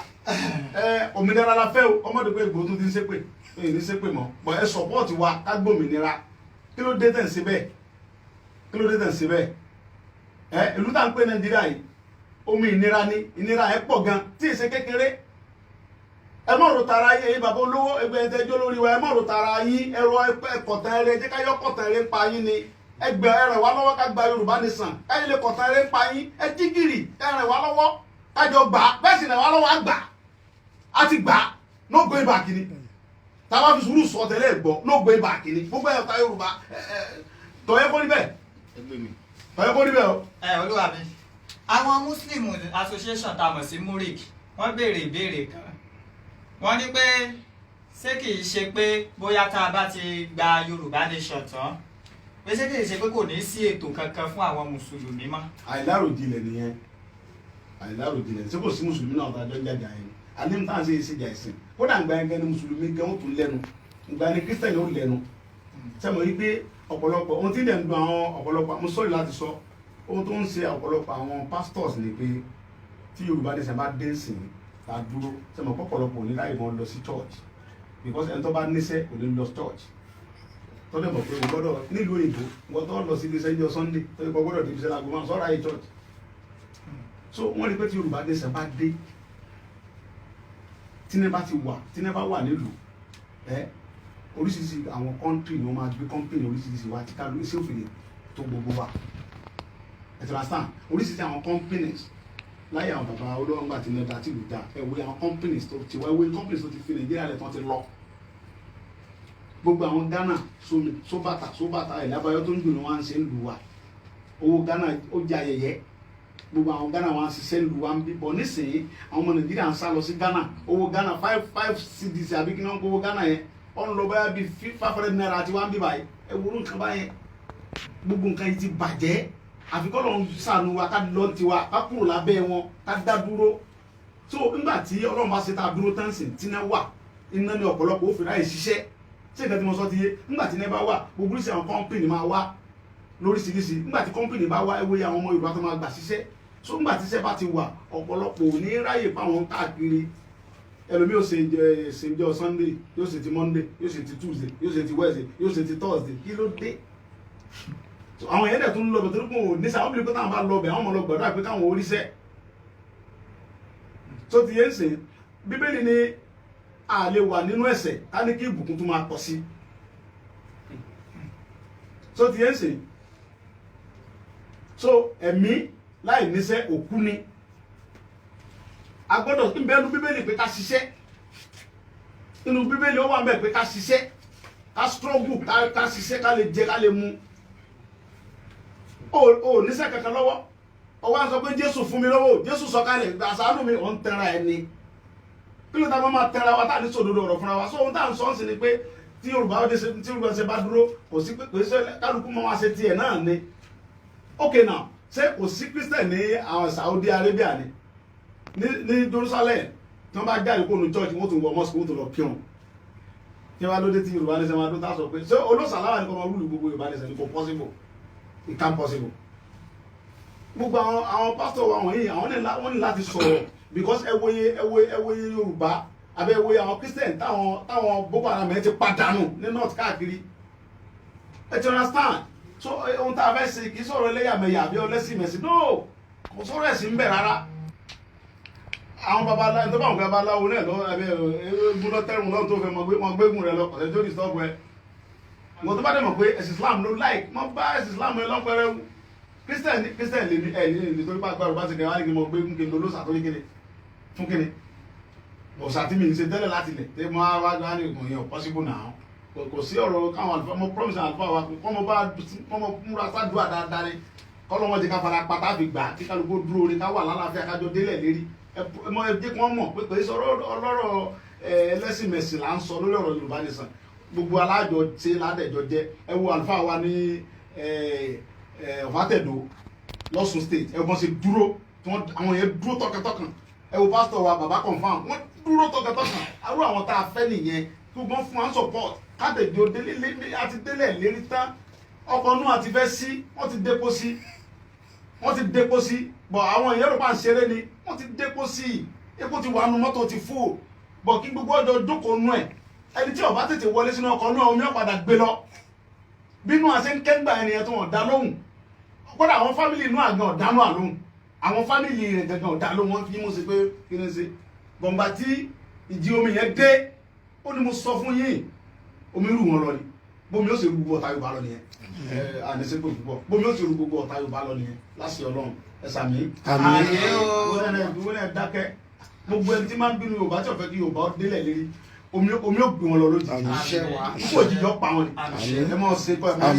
òmìnira la fẹ́ o ọmọdé pé Ìgbòho tún ti ń ṣépè èyí ní ṣépè mọ́ bọ̀ ẹ sọ̀pọ̀tì wa ká gbòmìnira kí ló dé tẹ̀ ń ṣe bẹ́ẹ̀ kí ló dé tẹ̀ ń ṣe bẹ́ẹ̀ ìlú tá à ń pè Nàìjíríà yìí omi ìnira ni ìnira ẹ pọ̀ gan tí ìṣe kékeré ẹ mọ̀ ro tara yín ẹ̀yin bàbá olówó ẹgbẹ́ ẹ̀ńtẹ́jọ́ lórí wa ẹ mọ̀ ro tara yín ẹ̀rọ ẹ̀kọ̀tàn ẹ̀rẹ́ jẹ́ ká yọ kọ̀tàn ẹ̀rẹ́ ń pa yín ni ẹgbẹ́ ẹ̀rẹ̀ wá lọ́wọ́ ká gba Yorùbá nìsàn káyọ̀ lè kọ̀tàn ẹ̀rẹ́ ń pa yín ẹ jí gìrì ẹ̀rẹ̀ wá lọ́wọ́ kájọ gbà bẹ́ẹ̀ sì rẹ̀ wá lọ́wọ́ àgbà á ti gbà no going back ni táwa fi sùúrù sọ tẹ́lẹ̀ gbọ́ no going back ni gbogbo ẹ̀ka Yorùbá tọ́yẹ́ kó rí bẹ́ẹ̀ tọ́yẹ́ kó rí bẹ́ẹ̀ o. Olúwa mi àwọn Muslim Association tá a mọ̀ sí MURIC wọ́n béèrè ìbéèrè kan wọ́n ní pé ṣé kì í ṣe pé bóyá tá a bá ti gba Yorùbá nation tán pé ṣé kì í ṣe pé kò ní sí ètò kankan fún àwọn mùsùlùmí mọ́. àìláròjinlẹ̀ nìyẹn àìláròjinlẹ̀ ṣé kò sí mùsùlùmí náà tàjọ́ jàjà yẹn àní tá à ń ṣe ìṣèjà ìsìn kódà ń gba ẹgbẹ́ ní mùsùlùmí gan ó tún lẹ́nu ìgbà ní kírísítẹ̀nì ó lẹ́nu sẹ́mo yí pé ọ̀pọ̀lọpọ̀ ohun tí ilẹ̀ ń dùn àwọn ọ̀pọ̀lọpọ̀ mo sọ̀rọ̀ láti sọ ohun tó ń ṣe ọ̀pọ̀lọpọ̀ àwọn pastors ni pé tí Yorùbá nation bá dé sìn ta dúró sẹ́mo pọ̀pọ̀lọpọ̀ ní láì mọ́ lọ sí church because ẹni tó bá níṣẹ́ kò ní lọ church tó dẹ̀ mọ̀ pé o gbọ́dọ̀ nílùú òyìnbó wọ́n tó lọ sí iléeṣẹ́ ìjọ Sunday tó yẹ kó gbọ́dọ̀ débi sẹ́la gbọ́n sọ́ra yìí church so wọ́n rí pé tí Yorùbá nation bá dé tíní bá ti wà tíní bá wà nílùú oríṣiríṣi àwọn country ni wọ́n máa gbé company oríṣiríṣi wa tí ká ló ṣe òfin tó gbogbo wa ẹ ti understand oríṣiríṣi àwọn companies láyé àwọn bàbá olóńgbà tí lọ́dà tí lù dá ẹ̀wé àwọn companies tó ti wá ẹ̀wé companies tó ti fi Nàìjíríà lẹ̀ tán ti lọ gbogbo àwọn Ghana sóbàtà ìlábàáyọ tó ń dùn ní wọn ṣe ń lù wá owó Ghana ó jẹ ayẹyẹ gbogbo àwọn Ghana wọn ṣiṣẹ́ ń lù wá ń bí bọ̀ nísìnyí àwọn ọmọ Nàìjíríà ń sá lọ sí Ghana owó Ghana five cedis àbí kí wọ́n kó owó Ghana yẹn ọ̀n lọ báyà bíi 500 naira àti wọ́n bí báyìí ẹ wúrú nǹkan báyẹn gbogbo nǹkan yìí ti bàjẹ́ àfikọ́ lọ́n sànù wa ká lọ́n tiwa ká kúrò lábẹ́ wọn ká dá dúró so nígbà tí Ọlọ́run bá ṣe tá a dúró tán sí tí iná wà iná ní ọ̀pọ̀lọpọ̀ ó fi ráyè ṣiṣẹ́ ṣé nǹkan tí mo sọ ti yé nígbà tí iná bá wà gbogbo oríṣi àwọn kọ́ńpìnì máa wá lóríṣiríṣi nígbà tí kọ́ńpìnì bá wá ewé àwọn ọmọ Yorùbá tó máa gbà ṣiṣẹ́ so nígbà tí iṣẹ́ bá ti wà ọ̀pọ̀lọpọ̀ ò ní ráyè fáwọn káàkiri ẹlòmí yóò ṣe ìjọ Sunday yóò ṣe ti Monday yóò ṣe ti Tuesday yóò ṣe ti Wednesday yóò ṣe ti Thursday kí ló dé àwọn yẹn dẹ̀ tún lọ bẹ̀ torí pé òun níṣẹ́ àwọn obìnrin pé táwọn bá lọ bẹ̀ àwọn ọmọ lọ gbàdúrà pé káwọn oríṣẹ́ tó ti yé ń sìn bíbélì ni a lè wà nínú ẹ̀ṣẹ̀ ká ní kí ìbùkún tún máa pọ̀ sí tó ti yé ń sìn so ẹ̀mí láì níṣẹ́ òkú ni a gbọ́dọ̀ ìbẹ́nu bíbélì pé ká ṣiṣẹ́ inú bíbélì ó wà ń bẹ̀ pé ká ṣiṣẹ́ ká struggle ká ṣiṣẹ́ ká lè jẹ ká lè mu o níṣẹ́ kankan lọ́wọ́ ó wá sọ pé Jésù fún mi lọ́wọ́ Jésù sọ̀kalẹ̀ àṣàánú mi ò ń tẹra ẹni kí ló ta máa tẹra wa tá ní sòdodo ọ̀rọ̀ fúnra wa so ohun tá à ń sọ ń sìn ni pé tí Yorùbá ṣe bá dúró kò sí pé kálukú máa wá ṣe tiẹ̀ náà ni okay now ṣé kò sí Christian ní àwọn Saudi Arabia ni ní Jerusalem tí wọ́n bá jáde kó nu church wọ́n tún wọ mosque wọ́n tún lọ kírun kí wọ́n lóde tí Yorùbá ní sẹ́wọ́n adó tá sọ pé ṣé olóṣàláwà ní kọ́ máa rúlù gbogbo Yorùbá ní sẹ́ni kò possible it can possible gbogbo àwọn pastor wa wọ̀nyí àwọn ní láti sọ̀rọ̀ because ẹwòye Yorùbá àbẹ ẹwòye àwọn Christian táwọn Boko Haram ẹ ti pàdánù ní north káàkiri ẹ ti understand so ohun tá a fẹ́ ṣe kì í sọ̀rọ̀ ẹlẹ́yàmẹ̀yà àbí ọlẹ́sìnmẹ̀sìn no kò sọ̀rọ̀ ẹ̀sìn ń bẹ̀ rárá àwọn babaláwo tó bá wọn babaláwo náà lọ ẹbẹ eégún lọtẹrùn lọ tó fẹ́ mọ gbégún rẹ lọ ọ̀sẹ̀ tó ní stop ẹ wọn tó bá dẹ̀ mọ̀ pé ẹ̀sìn Islam ló like mọ bá ẹ̀sìn Islam ẹ lọ́pẹ̀rẹ̀ wù Christian lè ní ẹ̀ ní nítorí pé agbára bá ti kẹ́ wá ní kí n mọ gbégún kí n lọ lóṣà tó ní kíni fún kíni ọ̀sà tí mi ń ṣe tẹ́lẹ̀ láti lẹ̀ tí mo wá gbá ní ìgbọ̀n yẹn possible now kò sí ọ̀rọ̀ káwọn àlùfáà mo promise àlùfáà wa kọ́ mo múra sádùá dáadáa ni kọ́ lọ́wọ́ ti ká fara pátá fi gbà kí kálukú dúró ni ká wà lálàáfíà kájọ délẹ̀ lérí ẹmọ ẹjẹ kí wọn mọ̀ pé kò sí ọlọ́rọ̀ ẹlẹ́sìnmẹ̀sìn là ń sọ lórí ọ̀rọ̀ Yorùbá nìsan gbogbo alájọ ṣe ládẹjọ jẹ ẹ wo àlùfáà wa ní ọ̀fàtẹ̀dọ̀ lọ́sùn state ẹ wọ́n ṣe dúró àwọn yẹn dúró tọkàntọkàn ẹ wo pásítọ̀ wa bàbá confam wọ́n dúró tọkàntọkàn arú àwọn tá a fẹ́ nìyẹn gbogbo fún wa support kádẹjọ àti délẹ̀ lérí tán ọkọ̀ náà àti fẹ́ sí wọ́n ti dépo sí bọ̀ àwọn èèyàn rò pa ń ṣeré ni wọ́n ti dépo sí i epo ti wà nù mọ́tò ti fò bọ̀ kí gbogbo ọjọ́ jókòó nù ẹ̀ ẹni tí ó bá tètè wọlé sínú ọkọ̀ náà omi ọ̀padà gbé lọ bínú àṣẹ ń kẹ́ngbà ènìyàn tó wọ́n dá lóhùn kódà àwọn fámìlì inú àgbọn ọ̀dánú àlóhùn àwọn fámìlì rẹ̀ gangan ọ̀dá lóhùn wọ́n fi mú sí pé kí ni ṣe bọ̀m̀bà tí ìjì omi yẹn dé ó ní mo sọ fún yín omi rù wọn lọ ni bómi ó sì rú gbogbo ọ̀tá Yorùbá lọ nìyẹn àníṣe pé púpọ̀ bómi ó sì rú gbogbo ọ̀tá Yorùbá lọ nìyẹn láṣẹ Ọlọ́run ẹ̀sàmí wọ́n ẹ̀ dákẹ́ gbogbo ẹni tí máa ń bínú Yorùbá tí ó fẹ́ kí Yorùbá délẹ̀ lérí omi ó gbé wọn lọ lójijì púpọ̀ òjijì ọ̀pá wọn ni ẹ mọ̀ ṣe kọ́ ẹ mọ̀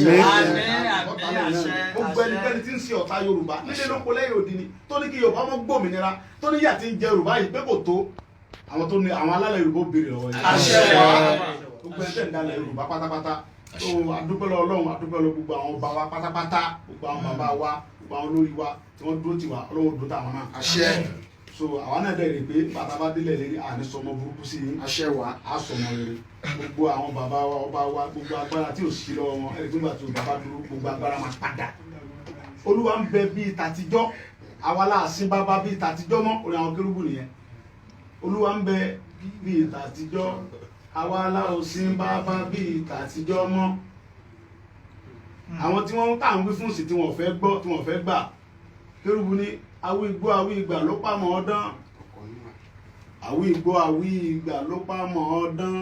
ṣe gbogbo ẹnikẹ́ni tí ń ṣe ọ̀tá Yorùbá nílé lóko lẹ́yìn òdì ni tó ní kí Yorùbá mọ́ gbòmìnira tó ní yà tí ń jẹ Yorùbá yìí pé kò tó àwọn alálẹ̀ Yorùbá ó béèrè lọ́wọ́ yìí gbogbo ẹni tẹ̀ ń dalẹ̀ Yorùbá pátápátá tó adúpẹ́ lọ Ọlọ́run adúpẹ́ lọ gbogbo àwọn ọba wa pátápátá gbogbo àwọn bàbá wa gbogbo àwọn olórí wa tí wọ́n dúró tì wá Ọlọ́run dúró tàwọn náà. àṣẹ. so àwa náà dẹ̀ rè pé bàtà bá délẹ̀ lérí àní sọmọ burúkú sí i. àṣẹ wa. á sọmọ rere gbogbo àwọn bàbá wa ọba wa gbogbo agbára tí ò sí lọ́wọ́ wọn ẹni tó gbà tó bàbá dúró gbogbo agbára máa padà. Olúwa ń bẹ bíi tàtijọ́ àwa láàsín bàbá bíi tàtijọ́ mọ́ orí àwọn kérúbù nìyẹn. Olúwa ń bẹ bíi tàtijọ́ àwa láàsín bàbá bíi tàtijọ́ mọ́. Àwọn tí wọ́n tà ń wí fún sí tí wọ́n fẹ́ gbọ́ tí wọ́n fẹ́ gbà kérúbù ní awí igbó awí ìgbà ló pamọ́ ọdán awí igbó awí ìgbà ló pamọ́ ọdán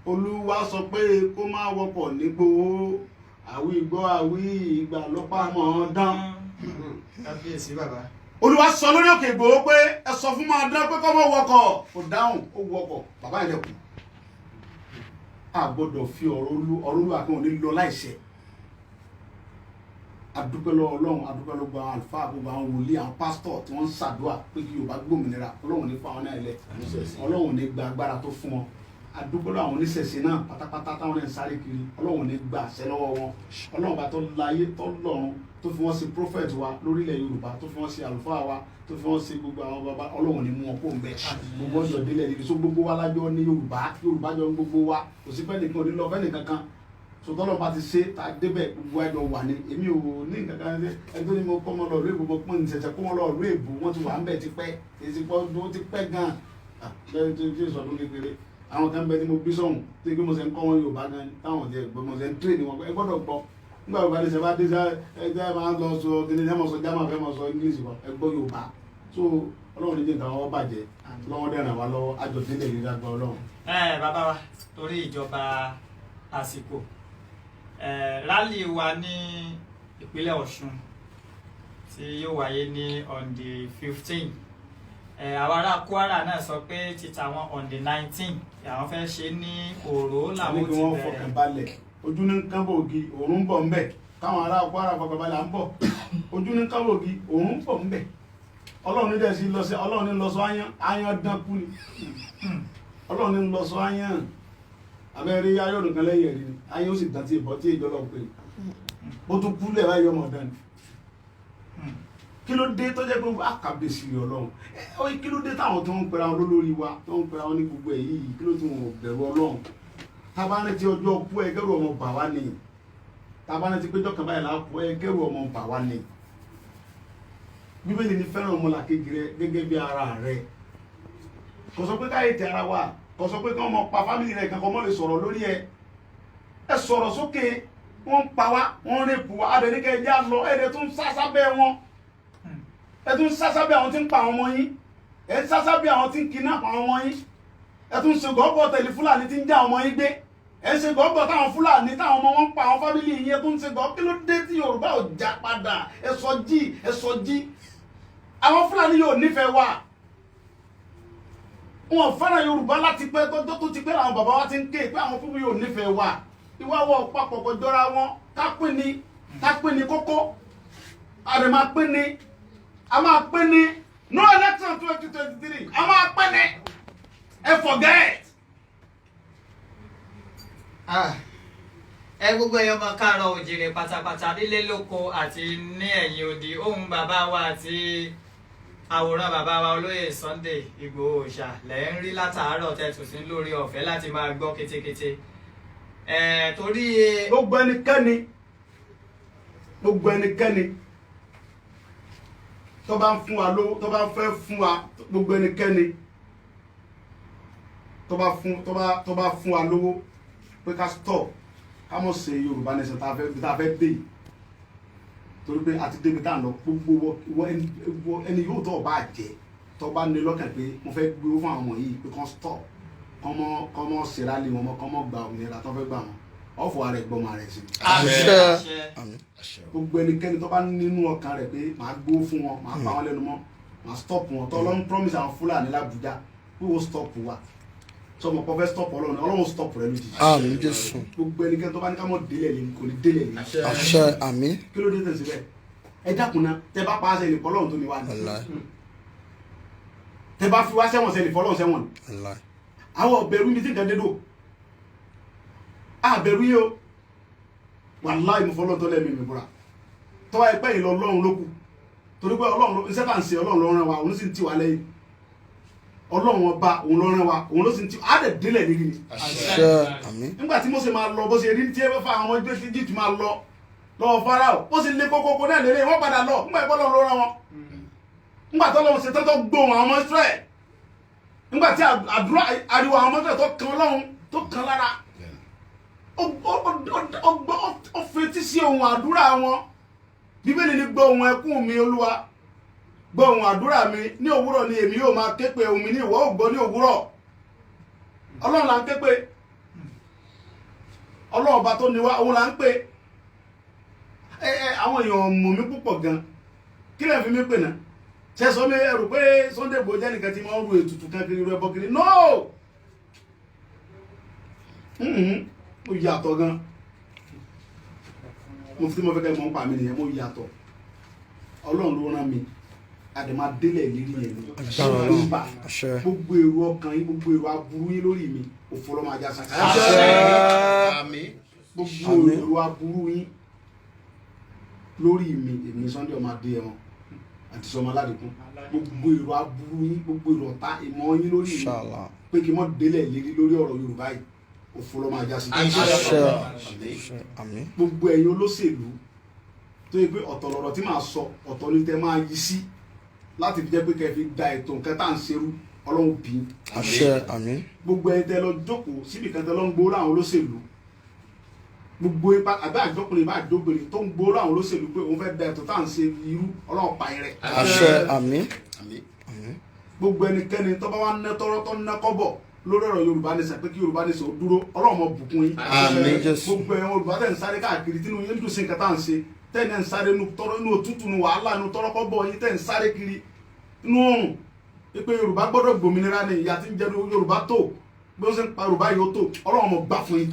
Olúwa sọ pé kó má wọ́pọ̀ nígboro awí igbó awí ìgbà ló pamọ́ ọdán. Kábíyèsí bàbá. Olúwa sọ lórí òkè Ìgbòho pé ẹ sọ fún máa dán pé kó má wọkọ̀ kò dáhùn ó wọkọ̀ bàbá yẹn lẹ́kùn. A gbọ́dọ̀ fi ọ̀rọ̀ Olúwa kan ò ní lọ láìṣẹ. Adúpẹ́ lọ́wọ́ Ọlọ́run adúpẹ́ lọ́wọ́ gbogbo àwọn àlùfáà gbogbo àwọn wòlíì àwọn pásítọ̀ tí wọ́n ń ṣàdúrà pé kí Yorùbá gbòmìnira Ọlọ́run ní fún àwọn náà ilẹ̀ Ọlọ́run ní gba agbára tó fún wọn adúpẹ́ lọ́wọ́ àwọn oníṣẹ̀ṣe náà pátápátá táwọn náà ń sáré kiri Ọlọ́run ní gba àṣẹ lọ́wọ́ wọn Ọlọ́run bá tó láyé tó lọ́run tó fi wọ́n ṣe prophet wa lórílẹ̀ Yorùbá tó fi wọ́n ṣe àlùfáà wa tó fi wọ́n ṣe gbogbo àwọn bàbá Ọlọ́run ní mú wọn kó ń bẹ gbogbo ọjọ́ délẹ̀ níbi tó gbogbo wa lájọ ní Yorùbá jọ gbogbo wa kò sí fẹ́ẹ́ nìkan ò ní lọ fẹ́ẹ́ nìkan kan sọtọ́lọ́ bá ti ṣe tá a débẹ̀ gbogbo ẹjọ́ wà ní èmi ò ní nǹkan kan ṣe ẹgbẹ́ ni mo kọ́ mọ́ lọ rí èbó pọ́n ní ṣẹ̀ṣẹ̀ kọ́ mọ́ lọ rí èbó wọ́n ti wà ń bẹ̀ ti pẹ́ èsì pọ́ tó ti pẹ́ gan-an lẹ́yìn tó ti sọ̀dún kékeré àwọn kan bẹ tí mo bí sọ̀hún tí kí mo ṣe ń kọ́ wọn Yorùbá gan táwọn ti ẹ̀gbọ́n mo ṣe ń tírèèni wọn ẹ gbọ́dọ̀ gbọ́ nígbà wo balẹ̀ ṣe bá dé ẹgbẹ́ máa ń lọ sọ kíni ẹ mọ̀ sọ German fẹ́ mọ̀ sọ English kan ẹ gbọ́ Yorùbá so Ọlọ́run ní jẹ́ nǹkan wọn bàjẹ́ lọ́wọ́ dẹ̀ràn wa lọ́wọ́ àjọ̀délẹ̀ yìí lágbá Ọlọ́run. bàbá wa torí ìjọba àsìkò rálì wa ní ìpínlẹ̀ Ọ̀ṣun tí yóò wáyé ní on the 15 àwọn ará Kwara náà sọ pé títa wọn on the 19 àwọn fẹ́ ṣe ní Òró làwọn ti wọ́n fọkàn balẹ̀ ojú ní kábògì òórùn bọ̀ ńbẹ̀ káwọn ará Kwara fọkàn balẹ̀ à ń bọ̀ ojú ní kábògì òórùn bọ̀ ńbẹ̀ Ọlọ́run ní dẹ̀ sí lọ sí Ọlọ́run ní lọ sọ áyán dánkú ni Ọlọ́run ní lọ sọ áyán abẹ́rẹ́ ayọ́dún kan lẹ́yìn ẹ̀rí ni áyán ó sì dán tí ìbọn tí ìjọ lọ pé ó tún kú lẹ̀ báyọ̀ ọmọ ọ̀dán ni kí ló dé tó jẹ́ pé àkàbèsì Ọlọ́run kí ló dé táwọn tó ń pera wọn lólórí wa tó ń pera wọn ní gbogbo ẹ̀ yìí kí ló tí wọn ò bẹ̀rù Ọlọ́run tábánẹ́ tí ọjọ́ kú ẹ kẹ́rù ọmọ bà wá ni tábánẹ́ tí péjọ kan báyìí láàpọ̀ ẹ kẹ́rù ọmọ bà wá ni Bíbélì ní fẹ́ràn ọmọlàkejì rẹ gẹ́gẹ́ bí ara rẹ kò sọ pé káyé tẹ ara wa kò sọ pé kí wọ́n mọ pa fámìlì rẹ kankan mọ́ lè sọ̀rọ̀ lórí ẹ sọ̀rọ̀ sókè wọ́n pa wá wọ́n rèpù wá abẹ́níkẹ́ ẹjẹ́ á lọ ẹ̀ẹ́dẹ̀ tún sásábẹ́ wọn ẹ tún sásábẹ́ àwọn tí ń pa àwọn ọmọ yín ẹ sásábẹ́ àwọn tí ń kidnap àwọn ọmọ yín ẹ tún ṣe gọ́ọ̀bọ̀ tẹ̀lé Fúlàní tí ń já ọmọ yín gbé ẹ ṣe gọ́ọ̀bọ̀ táwọn Fúlàní táwọn ọmọ wọn pa àwọn fámìlì yín ẹ tún ṣe gọ́ọ̀ kí ló dé tí Yorùbá ò já padà ẹ sọ jí àwọn Fúlàní yóò nífẹ̀ẹ́ wa wọn fẹ́ràn Yorùbá láti pẹ́ tó ti pẹ́ làwọn bàbá wa ti ń ké pé àwọn fúnmi yóò nífẹ̀ẹ́ wa ìwà wọ papọ̀ kò jọra wọn ká pín ní kókó a lè máa pín ní a máa pín ní no election 2023 a máa pín ní ẹ forget. Gbogbo ẹyọ ọmọ káàárọ̀ oòjíire pátápátá nílé lóko àti ní ẹ̀yìn odi ohùn bàbá wa àti àwòrán bàbá wa olóyè Sunday Igboho Òòṣà lẹ́ ń rí látàárọ̀ tẹ̀tù sí lórí ọ̀fẹ́ láti máa gbọ́ kétékété torí gbogbo ẹnikẹ́ni tó bá ń fún wa lówó tó bá fẹ́ fún wa gbogbo ẹnikẹ́ni tó bá fún wa lówó pé ká stop ká mọ̀ ṣe Yorùbá nation tá a fẹ́ dé torí pé àti débi tá à ń lọ gbogbo ẹni yóò tó ọba àjẹ tó bá ní lọ́kàn pé mo fẹ́ gbé fún àwọn ọmọ yìí pé kán stop kọ́mọ ṣèrálé wọn kọ́mọ gba òmìnira tó fẹ́ gbà wọn ọ̀fọ̀ rẹ̀ gbọ́mọ rẹ̀ sí. gbogbo ẹnikẹ́ni tó bá nínú ọkàn rẹ̀ pé màá gbó fún wọn màá pa wọn lẹ́nu mọ́ màá stop wọn tó Ọlọ́run promise àwọn Fúlàní l'Àbújá pé wọ́n stop wa sọmọ pọ̀ fẹ́ stop Ọlọ́run stop rẹ̀ lójijì. àmín Jésù. gbogbo ẹnikẹ́ni tó bá ní ká mọ̀ délẹ̀ lé kò ní délẹ̀ lé. àṣẹ àmín. kí ló dé tẹ̀sí bẹ́ẹ̀ ẹ dákun náà tẹ bá pa á sẹ́yìn fọlọ́run tó ní wá ní. tẹ bá fi wá sẹ́wọ̀n sẹ́yìn fọlọ́run sẹ́wọ̀n ni. àwọn ọ̀bẹ̀rù mi ti dàn dédò àbẹ̀rù yìí o wàláì mo fọlọ́run tó lẹ́mìí mi búra tọ́wọ́ ẹgbẹ́ yìí lọ Ọlọ́run ló kù torí pé Ọlọ́run iṣẹ́ bá ń ṣe Ọlọ́run ló rán wa òun sì ń tì wá lẹ́yìn Ọlọ́run ọba òun ló rán wa òun ló sì ń tì á dẹ̀ délẹ̀ níbi ni. nígbà tí Mósè máa lọ bó ṣe rí tí ẹ bá fa àwọn ọmọ ẹgbẹ́ tí Egypt máa lọ lọ́wọ́ Fáráò bó ṣe lé kókókó náà lélẹ̀ wọ́n padà lọ nígbà ìpọ́ Ọlọ́run ló rán wọn nígbà tó lọ́wọ́ ṣe tọ́tọ́ gbóhùn àwọn ọmọ Israẹ̀ nígbà tí àdúrà ariwo àwọn ọmọ Israẹ̀ tó kan Ọlọ́run tó kan lára ó fetí sí ohun àdúrà wọn Bíbélì ní gbọ́ ohùn ẹkún mi Olúwa gbọ́ ohùn àdúrà mi ní òwúrọ̀ ni èmi yóò máa ké pe ohùn mi ní ìwọ ò gbọ́ ní òwúrọ̀ Ọlọ́run là ń ké pe Ọlọ́run ọba tó ní wá òun là ń pè àwọn èèyàn mọ̀ mí púpọ̀ gan kí lè fi mí pè náà ṣe sọ mi ẹrù pé Sunday Igboho jẹ́ nìkan tí máa ń ru ètùtù kan kiri rẹ bọ́ kiri no mo yàtọ̀ gan mo fi tí mo fẹ́ kẹ́ mọ́ ń pa mi nìyẹn mo yàtọ̀ Ọlọ́run ló rán mi àdèmà délẹ̀ lérí yẹn ni nígbà gbogbo èrò ọkàn yín gbogbo èrò aburú yín lórí mi òfò lọ́mọ ajá sàn gbogbo èrò aburú yín lórí mi èmi Sunday ọmọ adé ẹ̀wọ̀n àti sọmọ aládìkún gbogbo èrò aburú yín gbogbo èrò ọ̀tá ìmọ̀ yín lórí mi pé kí n mọ̀ délẹ̀ lérí lórí ọ̀rọ̀ Yorùbá yìí òfò lọ́mọ ajá sí gbogbo ẹ̀yin olóṣèlú tó yẹ pé ọ̀tọ̀ lọ̀rọ̀ tí màá sọ ọ̀tọ̀ ní tẹ́ máa yí sí láti fi jẹ́ pé kẹ́ fi da ètò nǹkan tá à ń ṣerú Ọlọ́run bí àṣẹ àmín gbogbo ẹ̀yin tẹ́ lọ jókòó síbi kan tẹ́ lọ ń gbowó láwọn olóṣèlú gbogbo ipa àbí àjọkùnrin bá àjọbìnrin tó ń gbóró àwọn olóṣèlú pé òun fẹ́ da ètò tá à ń ṣe irú ọlọ́run pa rẹ̀. àṣẹ àmín. gbogbo ẹnikẹ́ni tó bá wá ná tọ́rọ́ tó ná kọ́bọ̀ lórí ọ̀rọ̀ Yorùbá Nation pé kí Yorùbá Nation ó dúró ọlọ́run mọ bùkún yín. àmín Jésù. gbogbo ẹ̀wọ̀n Yorùbá tẹ̀ ń sáré káàkiri tínú yín dùn sí nǹkan tá à ń ṣe tẹ́ni ẹ̀ ń sáré inú òtútù inú wàhálà inú tọ́rọ́ kọ́bọ̀ yín tẹ̀ ń sáré kiri inú oòrùn pé Yorùbá gbọ́dọ̀ gbòmìnira ni ìyà tí ń jẹ Yorùbá tó bí ó ṣe ń pa Yorùbá yóò tó ọlọ́run mọ̀ gbà fún yín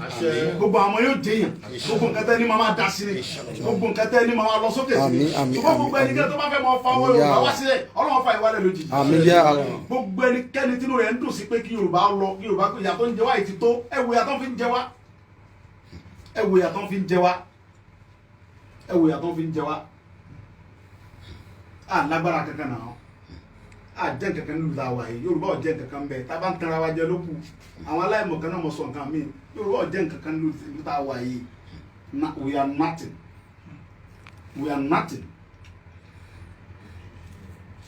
gbogbo àwọn yóò jẹyàn gbogbo nǹkan tẹ́ ní máa dá sí ni gbogbo nǹkan tẹ́ ní máa lọ sókè sí ni ṣùgbọ́n gbogbo ẹnikẹ́ni tó bá fẹ́ mọ fa owó Yorùbá wá sílẹ̀ ọlọ́run fa ìwálẹ̀ lójijì gbogbo ẹnikẹ́ni tínú rẹ̀ ń dùn sí pé kí Yorùbá lọ kí Yorùbá ìyà tó ń jẹ wá yìí ti tó ẹ̀wò ìyà tó fi ń jẹ wá ẹ̀wò ìyà tó fi ń jẹ wá ẹ̀wò ìyà tó fi ń jẹ wá lágbára kankan náà àjẹ́ kankan nílùú tàwa yìí Yorùbá ọ̀jẹ́ kankan bẹ́ẹ̀ tá a bá ń tanra wa jẹ lókù àwọn aláìmọ̀ kan náà mọ̀ sọ nǹkan míì Yorùbá ọ̀jẹ́ kankan nílùú tàwa yìí we are nothing we are nothing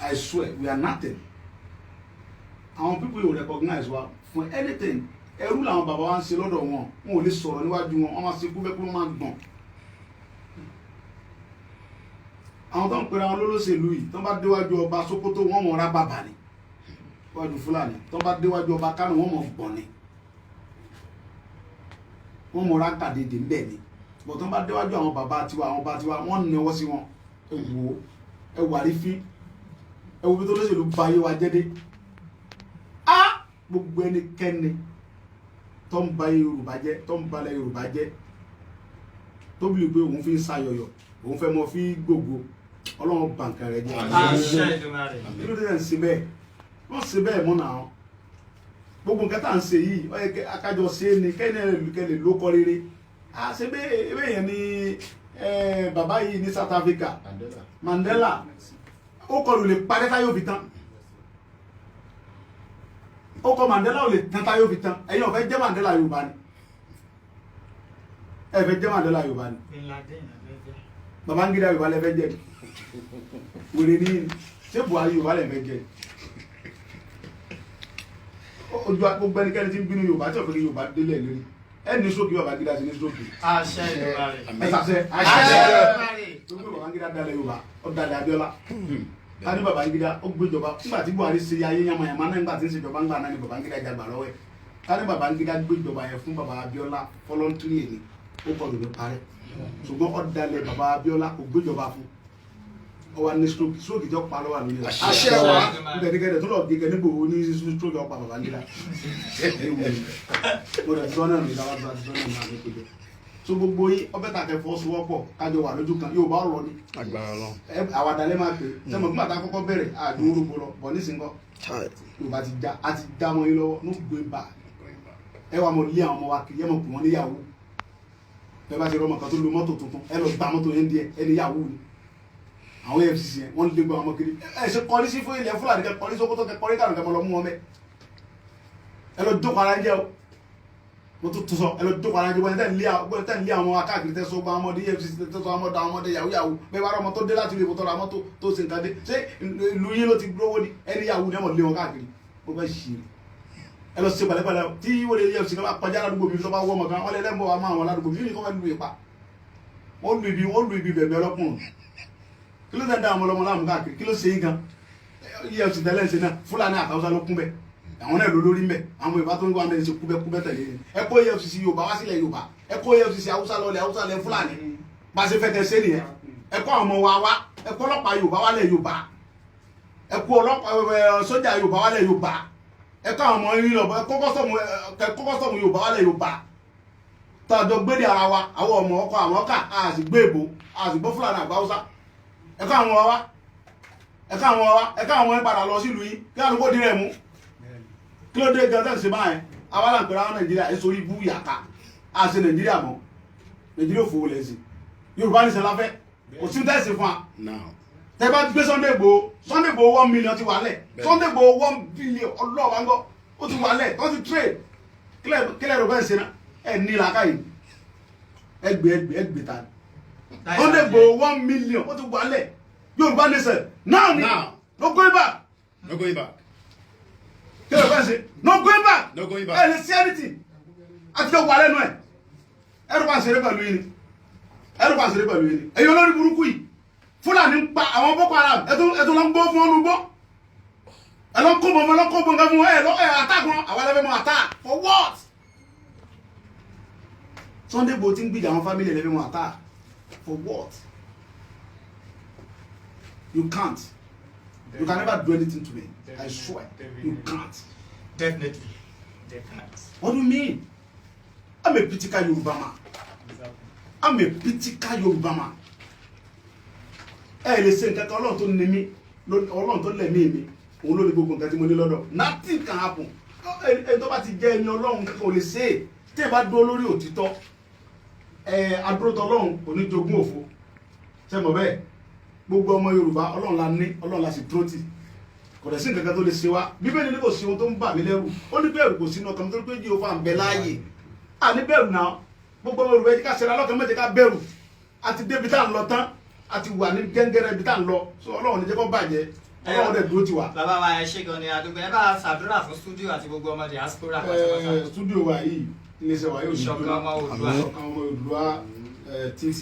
I swear we are nothing àwọn people yóò recognize wa for anything ẹrú làwọn bàbá wa ń ṣe lọ́dọ̀ wọn ò lè sọ̀rọ̀ níwájú wọn wọ́n máa ṣe kúbẹ́kú wọ́n máa gbọ̀n àwọn tó ń pera wọn lólóṣèlú yìí tó bá déwájú ọba Sókótó wọn mọ ra bàbà ni wájú Fúlàní tó bá déwájú ọba Kánò wọn mọ gbọ̀n ni wọn mọ ra kàdédé ńbẹ ni bọ̀ tó bá déwájú àwọn bàbá tiwa wọn nẹwọ́ sí wọn ẹ wò àrífín ẹ wo bí tó lóṣèlú ba ayé wa jẹ́ dé gbogbo ẹnikẹ́ni tó ń ba Yorùbá jẹ́ tó ń balẹ̀ Yorùbá jẹ́ tó bí pé òun fi ń sayọ̀yọ̀ òun fẹ́ mọ fi gbogbo Ọlọ́run bàǹkà rẹ̀ jẹ́ kí ló dé ń ṣe bẹ́ẹ̀ wọ́n ṣe bẹ́ẹ̀ mọ́ náà gbogbo nǹkan tá à ń ṣe yìí ó yẹ akájọ ṣe é ni kẹ́lẹ̀ ló kọ́ rere ṣe bẹ́ẹ̀ yẹn ni bàbá yìí ní South Africa Mandela ó kọlù lè parẹ́ táyọ̀ fi tán ó kọ Mandela ò lè tán táyọ̀ fi tán ẹ̀yin ò fẹ́ jẹ́ Mandela Yorùbá ni ẹ fẹ́ jẹ́ Mandela Yorùbá ni Babangida Yorùbá lẹ fẹ́ jẹ́ wèrè ní ṣé Buhari Yorùbá lẹ fẹ́ jẹ́ ojú gbogbo ẹnikẹ́ni tí ń bínú Yorùbá tí ò fẹ́ kí Yorùbá délẹ̀ lórí ẹni sókè Babangida sí ní sókè gbogbo Babangida dalẹ̀ Yorùbá ó dalẹ̀ Abíọ́lá ká ní Babangida ó gbéjọba nígbà tí Buhari ṣe ayé yamayama náà nígbà tí ń ṣèjọba ńgbà náà ni Babangida jàgbà lọ́wọ́ ẹ̀ ká ní Babangida gbéjọba yẹn fún baba Abíọ́lá fọlọ́ntìrì èyí ó kọ lòdì parẹ́ ṣùgbọ́n ọ̀dàlẹ̀ baba Abíọ́lá kò gbéjọba fún ọwọ́ ní stroke jọ pa lọ́wọ́ àlùyẹ àṣẹ wa gẹ̀dẹ̀gẹ̀dẹ̀ tó lọ gẹ̀gẹ̀ níbo ní stroke ọ̀pá Babangida mo rẹ̀ sọ́nà mi lára bá sọ́nà mi àmì pẹ̀lú so gbogbo yín ọbẹ̀ tàkẹ́ fọwọ́sowọ́pọ̀ kájọ wà lójú kan Yorùbá ọ̀rọ̀ ni àwàdàlẹ̀ máa pè sẹ́mo fún àtàkọ́ kọ́kọ́ bẹ̀rẹ̀ àdúró rúgbó lọ bọ̀ nísìnyí Yorùbá ti já mọ́ yín lọ́wọ́ no going back ẹ wà mọ̀ lé àwọn ọmọ wa kiri ẹ mọ̀ pè wọ́n níyàwó bẹ́ẹ̀ bá ṣe rọ́mọ kan tó lo mọ́tò tuntun ẹ lọ gba mọ́tò yẹn díẹ̀ ẹni yàwó ni àwọn EFCC yẹn wọ́n lé gbọ́ ọmọ kiri ẹ ṣe kọrí sí fún ilẹ̀ Fúlàní kẹ kọrí Sókótó kẹ kọrí Kánò kẹ mọ lọ mú wọn bẹ ẹ lọ jókòó ara jẹ o mo tó sọ ẹ lọ jókòó ara jẹ wọn tẹ́ ń lé àwọn akáàkiri tẹ́ sọ gba ọmọdé EFCC tẹ́ sọ ọmọdé yahoo bẹ́ẹ̀ bá rọmọ tó dé láti ilé ìbò tó ra mọ́tò tó ṣe nǹkan dé ṣé ìlú yín ló ti gbówó ni ẹni yahoo ni ẹ mọ̀ lé wọn káàkiri ó fẹ́ ṣe ẹ lọ sí pẹ̀lẹ́pẹ̀lẹ́ tí wọ́n lè EFCC náà bá kọjá ládùúgbò mi tó bá wọ́ ọmọ kan wọ́n lè lẹ́mọ̀ wá máa wọn ládùúgbò mi ní kọ́ fẹ́ lu ìpa wọ́n lu ibi bẹ̀bẹ̀ ọlọ́kùnrin kí ló tẹ́ da àwọn ọmọlọmọ láàmú káàkiri kí ló ṣe yín gan EFCC tẹ́lẹ̀ ṣe náà Fúlàní àtàwùsá ló kún bẹ̀ àwọn náà ló lórí mbẹ̀ àwọn Yorùbá tó ń wá mẹ́rin ṣe kúbẹ́kúbẹ́ tẹ̀lé yẹn ẹ kó EFCC Yorùbá wá sílẹ̀ Yorùbá ẹ kó EFCC Haúsá lọlẹ̀ Haúsá lẹ Fúlàní bá ṣe fẹ́ tẹ ṣe nìyẹn ẹ kó àwọn ọmọ wa wá ẹ kó ọlọ́pàá Yorùbá wálẹ̀ Yorùbá ẹ kó ọlọ́pàá sójà Yorùbá wálẹ̀ Yorùbá ẹ kó àwọn ọmọ yín lọ ẹ kó kọ́sọ̀mù Yorùbá wálẹ̀ Yorùbá tọ́jọ́ gbéde ara wa àwọn ọmọ ọkọ àwọn ọkà a sì gbé èbó a sì gbọ́ Fúlàní àgbà Haúsá ẹ kó àwọn wa ẹ kó àwọn wa ẹ kó àwọn ẹ padà lọ sílùú yìí kí àdúgbò dín rẹ̀ mú kí ló dé gan-an ṣe báyẹn àwa là ń pèrè àwọn Nàìjíríà èso ibú yàká a ṣe Nàìjíríà mọ́ Nàìjíríà òfò lẹ́sìn Yorùbá ní sẹ́láfẹ́ kò sí tẹ́sí fún wa tẹ́ bá gbé Sunday Igboho 1 million ti wà lẹ̀ Sunday Igboho 1 billion ọlọ́ọ̀wá ń gbọ́ ó ti wà lẹ̀ tó ti trade kílẹ̀ rò bẹ́ẹ̀ ṣe náà ẹ̀ ní làákà yìí ẹgbẹ̀ ta Sunday Igboho 1 million ó ti wà lẹ̀ Yorùbá nation now ni no going back kílẹ̀ rò bẹ́ẹ̀ ṣe no going back ẹ̀ lè sí anything àti ọwọ́ alẹ́ nu ẹ̀ ẹrù bá ń ṣeré pẹ̀lú yìí ni ẹrù bá ń ṣeré pẹ̀lú yìí ni èyí olórí burúkú yìí Fúlàní ń pa àwọn Boko Haram ẹtù lọ ń gbó fún ọlùgbọ́ ẹ lọ ń kó bọ̀mọ̀ lọ kó bọ̀mọ̀ fún ẹ attack wọn àwọn ẹlẹ́fẹ́ mọ attack for what? Sunday Igboho ti ń gbìjà àwọn family ẹlẹ́fẹ́ mọ attack for what? You can't. You can never do anything to me. I swear. You can't. Definitely. They can't. What do you mean? I'm a pitika Yoruba man. I'm a pitika Yoruba man. Ẹ lè ṣe nǹkan kan Ọlọ́run tó ní mí, Ọlọ́run tó lẹ̀ mí mi, òun ló ní gbogbo nǹkan tí mo ní lọ́dọ̀. Nothing can happen. Ẹ tó bá ti jẹ́ ẹni Ọlọ́run kankan ò lè ṣe é. Tí ẹ bá dúró lórí òtítọ́, adúrótọ́ Ọlọ́run kò ní jogún òfo. Ṣé mọ̀ bẹ́ẹ̀? Gbogbo ọmọ Yorùbá Ọlọ́run la ní, Ọlọ́run la sì dúró tì. Kò dẹ̀ sí nǹkan kan tó lè ṣe wá. Bíbélì ní kò sí ohun tó ń bà mí lẹ́rù. Ó ní bẹ̀rù kò sínú ọkàn mi tó pé Jèhófà ń bẹ láàyè. À ní bẹ̀rù náà. Gbogbo ọmọ Yorùbá ẹ jẹ́ ká ṣera lọ́kàn mẹ́jẹ ká bẹ̀rù. Àti débi tá à ń lọ tán. Àti wà ní gẹ́ngẹ́rẹ́ ibi tá à ń lọ. So Ọlọ́run ní jẹ́ kó bàjẹ́. Ọlọ́run dẹ̀ dúró tì wá. Bàbá wa ẹ ṣé gan ni àdúgbò ẹ bá ṣàdúrà fún stúdíò àti gbogbo ọmọ diaspora pátápátá. Stúdíò wa yìí iléeṣẹ́ wa yóò Ìṣọ̀kan ọmọ Oòduà. Ìṣọ̀kan ọmọ Oòduà TC.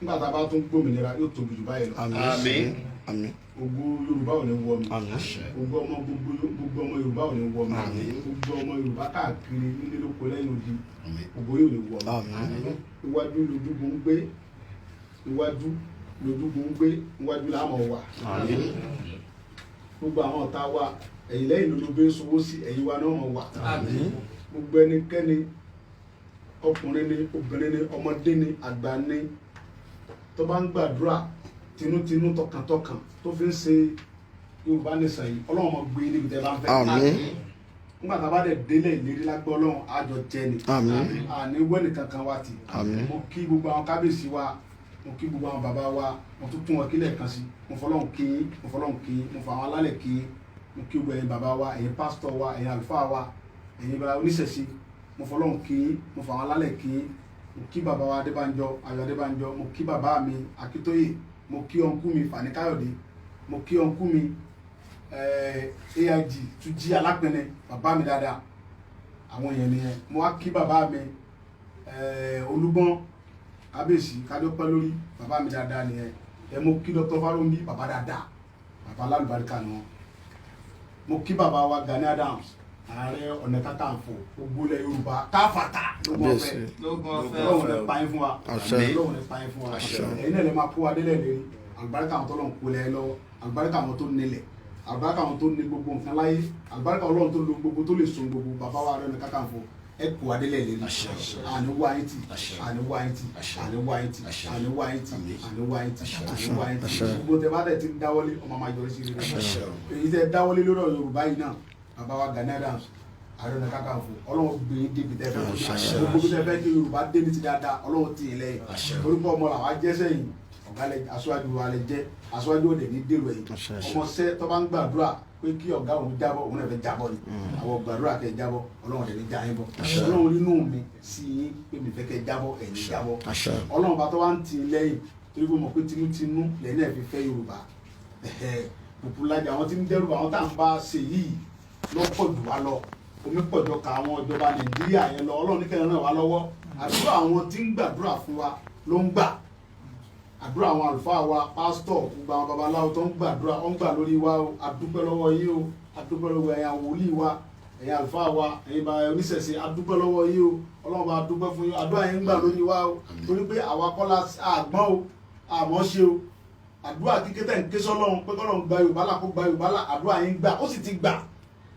Nígbà tá a bá tún gbòmìnira yóò tóbi jù báyìí lọ. Àmín. Àmín. Gbogbo Yorùbá ò ní wọ mi. Àmín. Gbogbo ọmọ Yorùbá ò ní wọ mi. Gbogbo ọmọ Yorùbá káàkiri nílé lóko lẹ́yìn odi. Gbogbo yóò ní wọ mi. Àmín. Iwájú lójúgun ń gbé. Iwájú lójúgun ń gbé. Iwájú la máa wà. Àmín. Gbogbo àwọn ọ̀tá wa ẹ̀yìn lẹ́yìn ló bẹ́ sowó sí ẹ̀yìn wa náà máa wà. Àmín. Gbogbo ẹnikẹ́ni ọkùnrin ni obìnrin ni ọmọdé ni àgbà ni tó bá ń gbàdúrà tinútinú tọkàntọkàn tó fi ń ṣe Yorùbá nìsan yìí Ọlọ́run máa gbé níbi tẹ́ bá ń fẹ́. Àmín. Nígbà tá a bá dẹ̀ délẹ̀ ìlérí lágbọ́ Ọlọ́run àjọ jẹ ni. Àmín. Àní wẹ́nì kankan wa ti. Àmín. Mo kí gbogbo àwọn kábíyèsí wa mo kí gbogbo àwọn bàbá wa mo tún tún wọn kílẹ̀ kan sí mo fọlọ́run kí yín mo fọlọ́run kí yín mo fọ àwọn alálẹ̀ kí yín mo kí gbogbo ẹ̀yin bàbá wa ẹ̀yin pásítọ̀ wa ẹ̀yin àlùfáà wa ẹ̀yin bàbá oníṣẹ̀ṣe mo fọlọ́run kí yín mo fọ àwọn alálẹ̀ kí yín mo kí bàbá wa Adébánjọ Ayọ̀ Adébánjọ mo kí bàbá mi Akíntóyè mo kí ọ̀nkú mi Fani Káyọ̀dé mo kí ọ̀nkú mi AIG Túnjí Alápẹ̀nẹ bàbá mi dáadáa àwọn èèyàn nìyẹn mo wá kí bàbá mi Olúgbọ́n kábíyèsí kájọpẹ́ lórí bàbá mi dáadáa nìyẹn mo kí Dr. Fáróǹbí bàbá dáadáa bàbá alálùbáríkà ni wọn mo kí bàbá wa Gani Adams Ààrẹ Ọ̀nà Kakanfò gbogbo ilẹ̀ Yorùbá káfàtà lógún ọ̀fẹ́ Ọlọ́run lè pa yín fún wa Ọlọ́run lè pa yín fún wa ẹ̀yin náà lè máa kó wa délẹ̀ lérí àlùbáríkà àwọn tó lọ́n kó lẹ̀ lọ́wọ́ àlùbáríkà àwọn tó nílẹ̀ àlùbáríkà àwọn tó ní gbogbo nǹkan láyé àlùbáríkà Ọlọ́run tó lo gbogbo tó lè so gbogbo bàbá wa Ààrẹ Ọ̀nà Kakanfò ẹ kó wa délẹ̀ lérí àní wá yín tì àní wá yín tì àní wá yín tì àní wá yín tì àní wá yín tì àní wá yín tì gbogbo tẹ bá dẹ̀ ti dáwọ́lé ọmọ máa yọrí sí rere èyí tẹ dáwọ́lé lórí ọ̀rọ̀ Yorùbá yìí náà bàbá wa Gani Adams Ààrẹ Ọ̀nà Kakanfò Ọlọ́run gbé yín débi tẹ́ fẹ́ gbogbo bí tẹ́ fẹ́ kí Yorùbá dé ní ti dáadáa Ọlọ́run tì í lẹ́yìn orúkọ ọmọ làwọn ajẹ́sẹ̀ yìí ọ̀gá aṣáájú wa lè jẹ́ aṣáájú òde ní dèrò ẹ̀yìn ọmọ sẹ́ tó bá ń gbàdúrà pé kí ọ̀gá òun jábọ̀ òun náà fẹ́ jábọ̀ ni àwọn gbàdúrà kẹ́ jábọ̀ Ọlọ́run dẹ̀ ní já yín bọ̀ Ọlọ́run nínú mi sí yín pé mi fẹ́ kẹ́ jábọ̀ ẹ̀yìn jábọ̀ Ọlọ́run bá tó wá ń tì í lẹ́yìn torí pé mo pé tinútinú lẹ́yìn náà fi fẹ́ Yorùbá pòpùlájà àwọn tí ń dẹ́rù àwọn tá à ń bá ṣe yìí lọ́pọ̀ jù wá lọ omi pọ̀jọ ka àwọn ìjọba Nàìjíríà yẹn lọ Ọlọ́run ní kẹrin ràn wá lọ́wọ́ àdúrà àwọn tí ń gbàdúrà fún wa ló ń gbà àdúrà àwọn àlùfáà wa pásítọ̀ gbogbo àwọn babaláwo tó ń gbàdúrà ó ń gbà lórí wa o àdúpẹ́ lọ́wọ́ yín o àdúpẹ́ lọ́wọ́ ẹ̀yin wòlíì wa ẹ̀yin àlùfáà wa ẹ̀yin bá oníṣẹ̀ṣe àdúpẹ́ lọ́wọ́ yín o Ọlọ́run bá dúpẹ́ fún yín àdúrà yín ń gbà lórí wa o torí pé àwa kọ́lá àgbọ́n o àmọ́ ṣe o àdúrà kíkẹ́ tẹ̀ ń ké sọ́lọ́run pé kọ́lọ́run gba Yorùbá là kó gba Yorùbá là àdúrà yín gbà ó sì ti gbà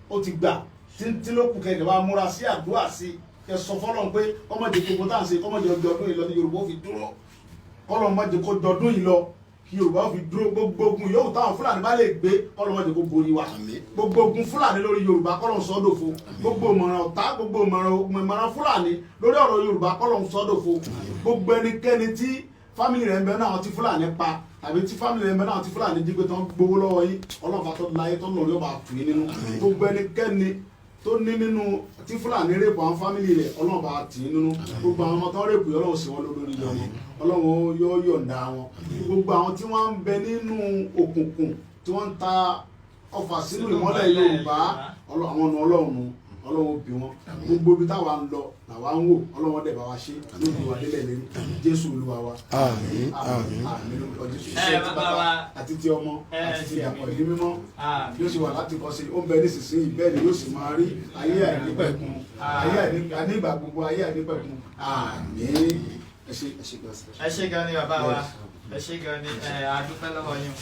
ó ti gbà tí ló kù kẹ̀kẹ́ bá múra sí àdúrà sí kẹ sọ fọ́lọ́run pé kọ́mọ̀dé gbogbo tá à ń ṣe kọ́mọ̀dé ọdún yìí lọ ní Yorùbá ó fi dúró kọ́lọ́run mọ̀dé kó dọdún yìí lọ kí Yorùbá ó fi dúró gbogbo ogun yòówù táwọn Fúlàní bá lè gbé kọ́lọ́run mọ̀dé kó borí wa gbogbo ogun Fúlàní lórí Yorùbá kọ́lọ́run sọ́dọ̀fo gbogbo ìmọ̀ràn ọ̀tá gbogbo ìmọ̀ràn Fúlàní lórí ọ̀rọ̀ Yorùbá kọ́lọ́run sọ́dọ̀fo gbogbo ẹnikẹ́ni tí fámìlì rẹ̀ ń bẹ náà tí Fúlàní pa tàbí tí fámìlì rẹ̀ ń bẹ náà tí Fúlàní jí pé tán gbowó lọ́wọ́ yín Ọlọ́run bá tó láyé tó lọ́ọ́ yóò bá tù yín nínú gbogbo ẹnikẹ́ni tó ní nínú tí Fúlàní rèpù àwọn fámìlì rẹ̀ Ọlọ́run bá tì í nínú gbogbo àwọn ọmọ tó ń rèpù Ọlọ́run sì wọ́n lórí lọ́wọ́ Ọlọ́run yóò yọ̀ǹda wọn gbogbo àwọn tí wọ́n ń bẹ nínú òkùnkùn tí wọ́n ń ta ọfà sínú ìmọ́lẹ̀ Yorùbá àwọn ọ̀nà Ọlọ́run ọlọ́run bí wọn gbogbo ibi táwa ń lọ làwa ń wò ọlọ́run dẹ̀ bá wa ṣe lójú wa délẹ̀ lẹ́nu jésù olúwa wa Àmín, àmín. àmín lórúkọ jésù iṣẹ́ ti bàbá àti ti ọmọ àti ti ìyàpọ̀ ìdí mímọ́ yóò sì wà láti kọ́ sí ó ń bẹ nísinsìnyí bẹ́ẹ̀ ni yóò sì máa rí ayé àìnípẹ̀kun ayé àìnígbà gbogbo ayé àìnípẹ̀kun àmín. ẹ ṣé gan. ẹ ṣé gan ni bàbá wa ẹ ṣé gan ni a dúpẹ́ lọ́wọ́ yín.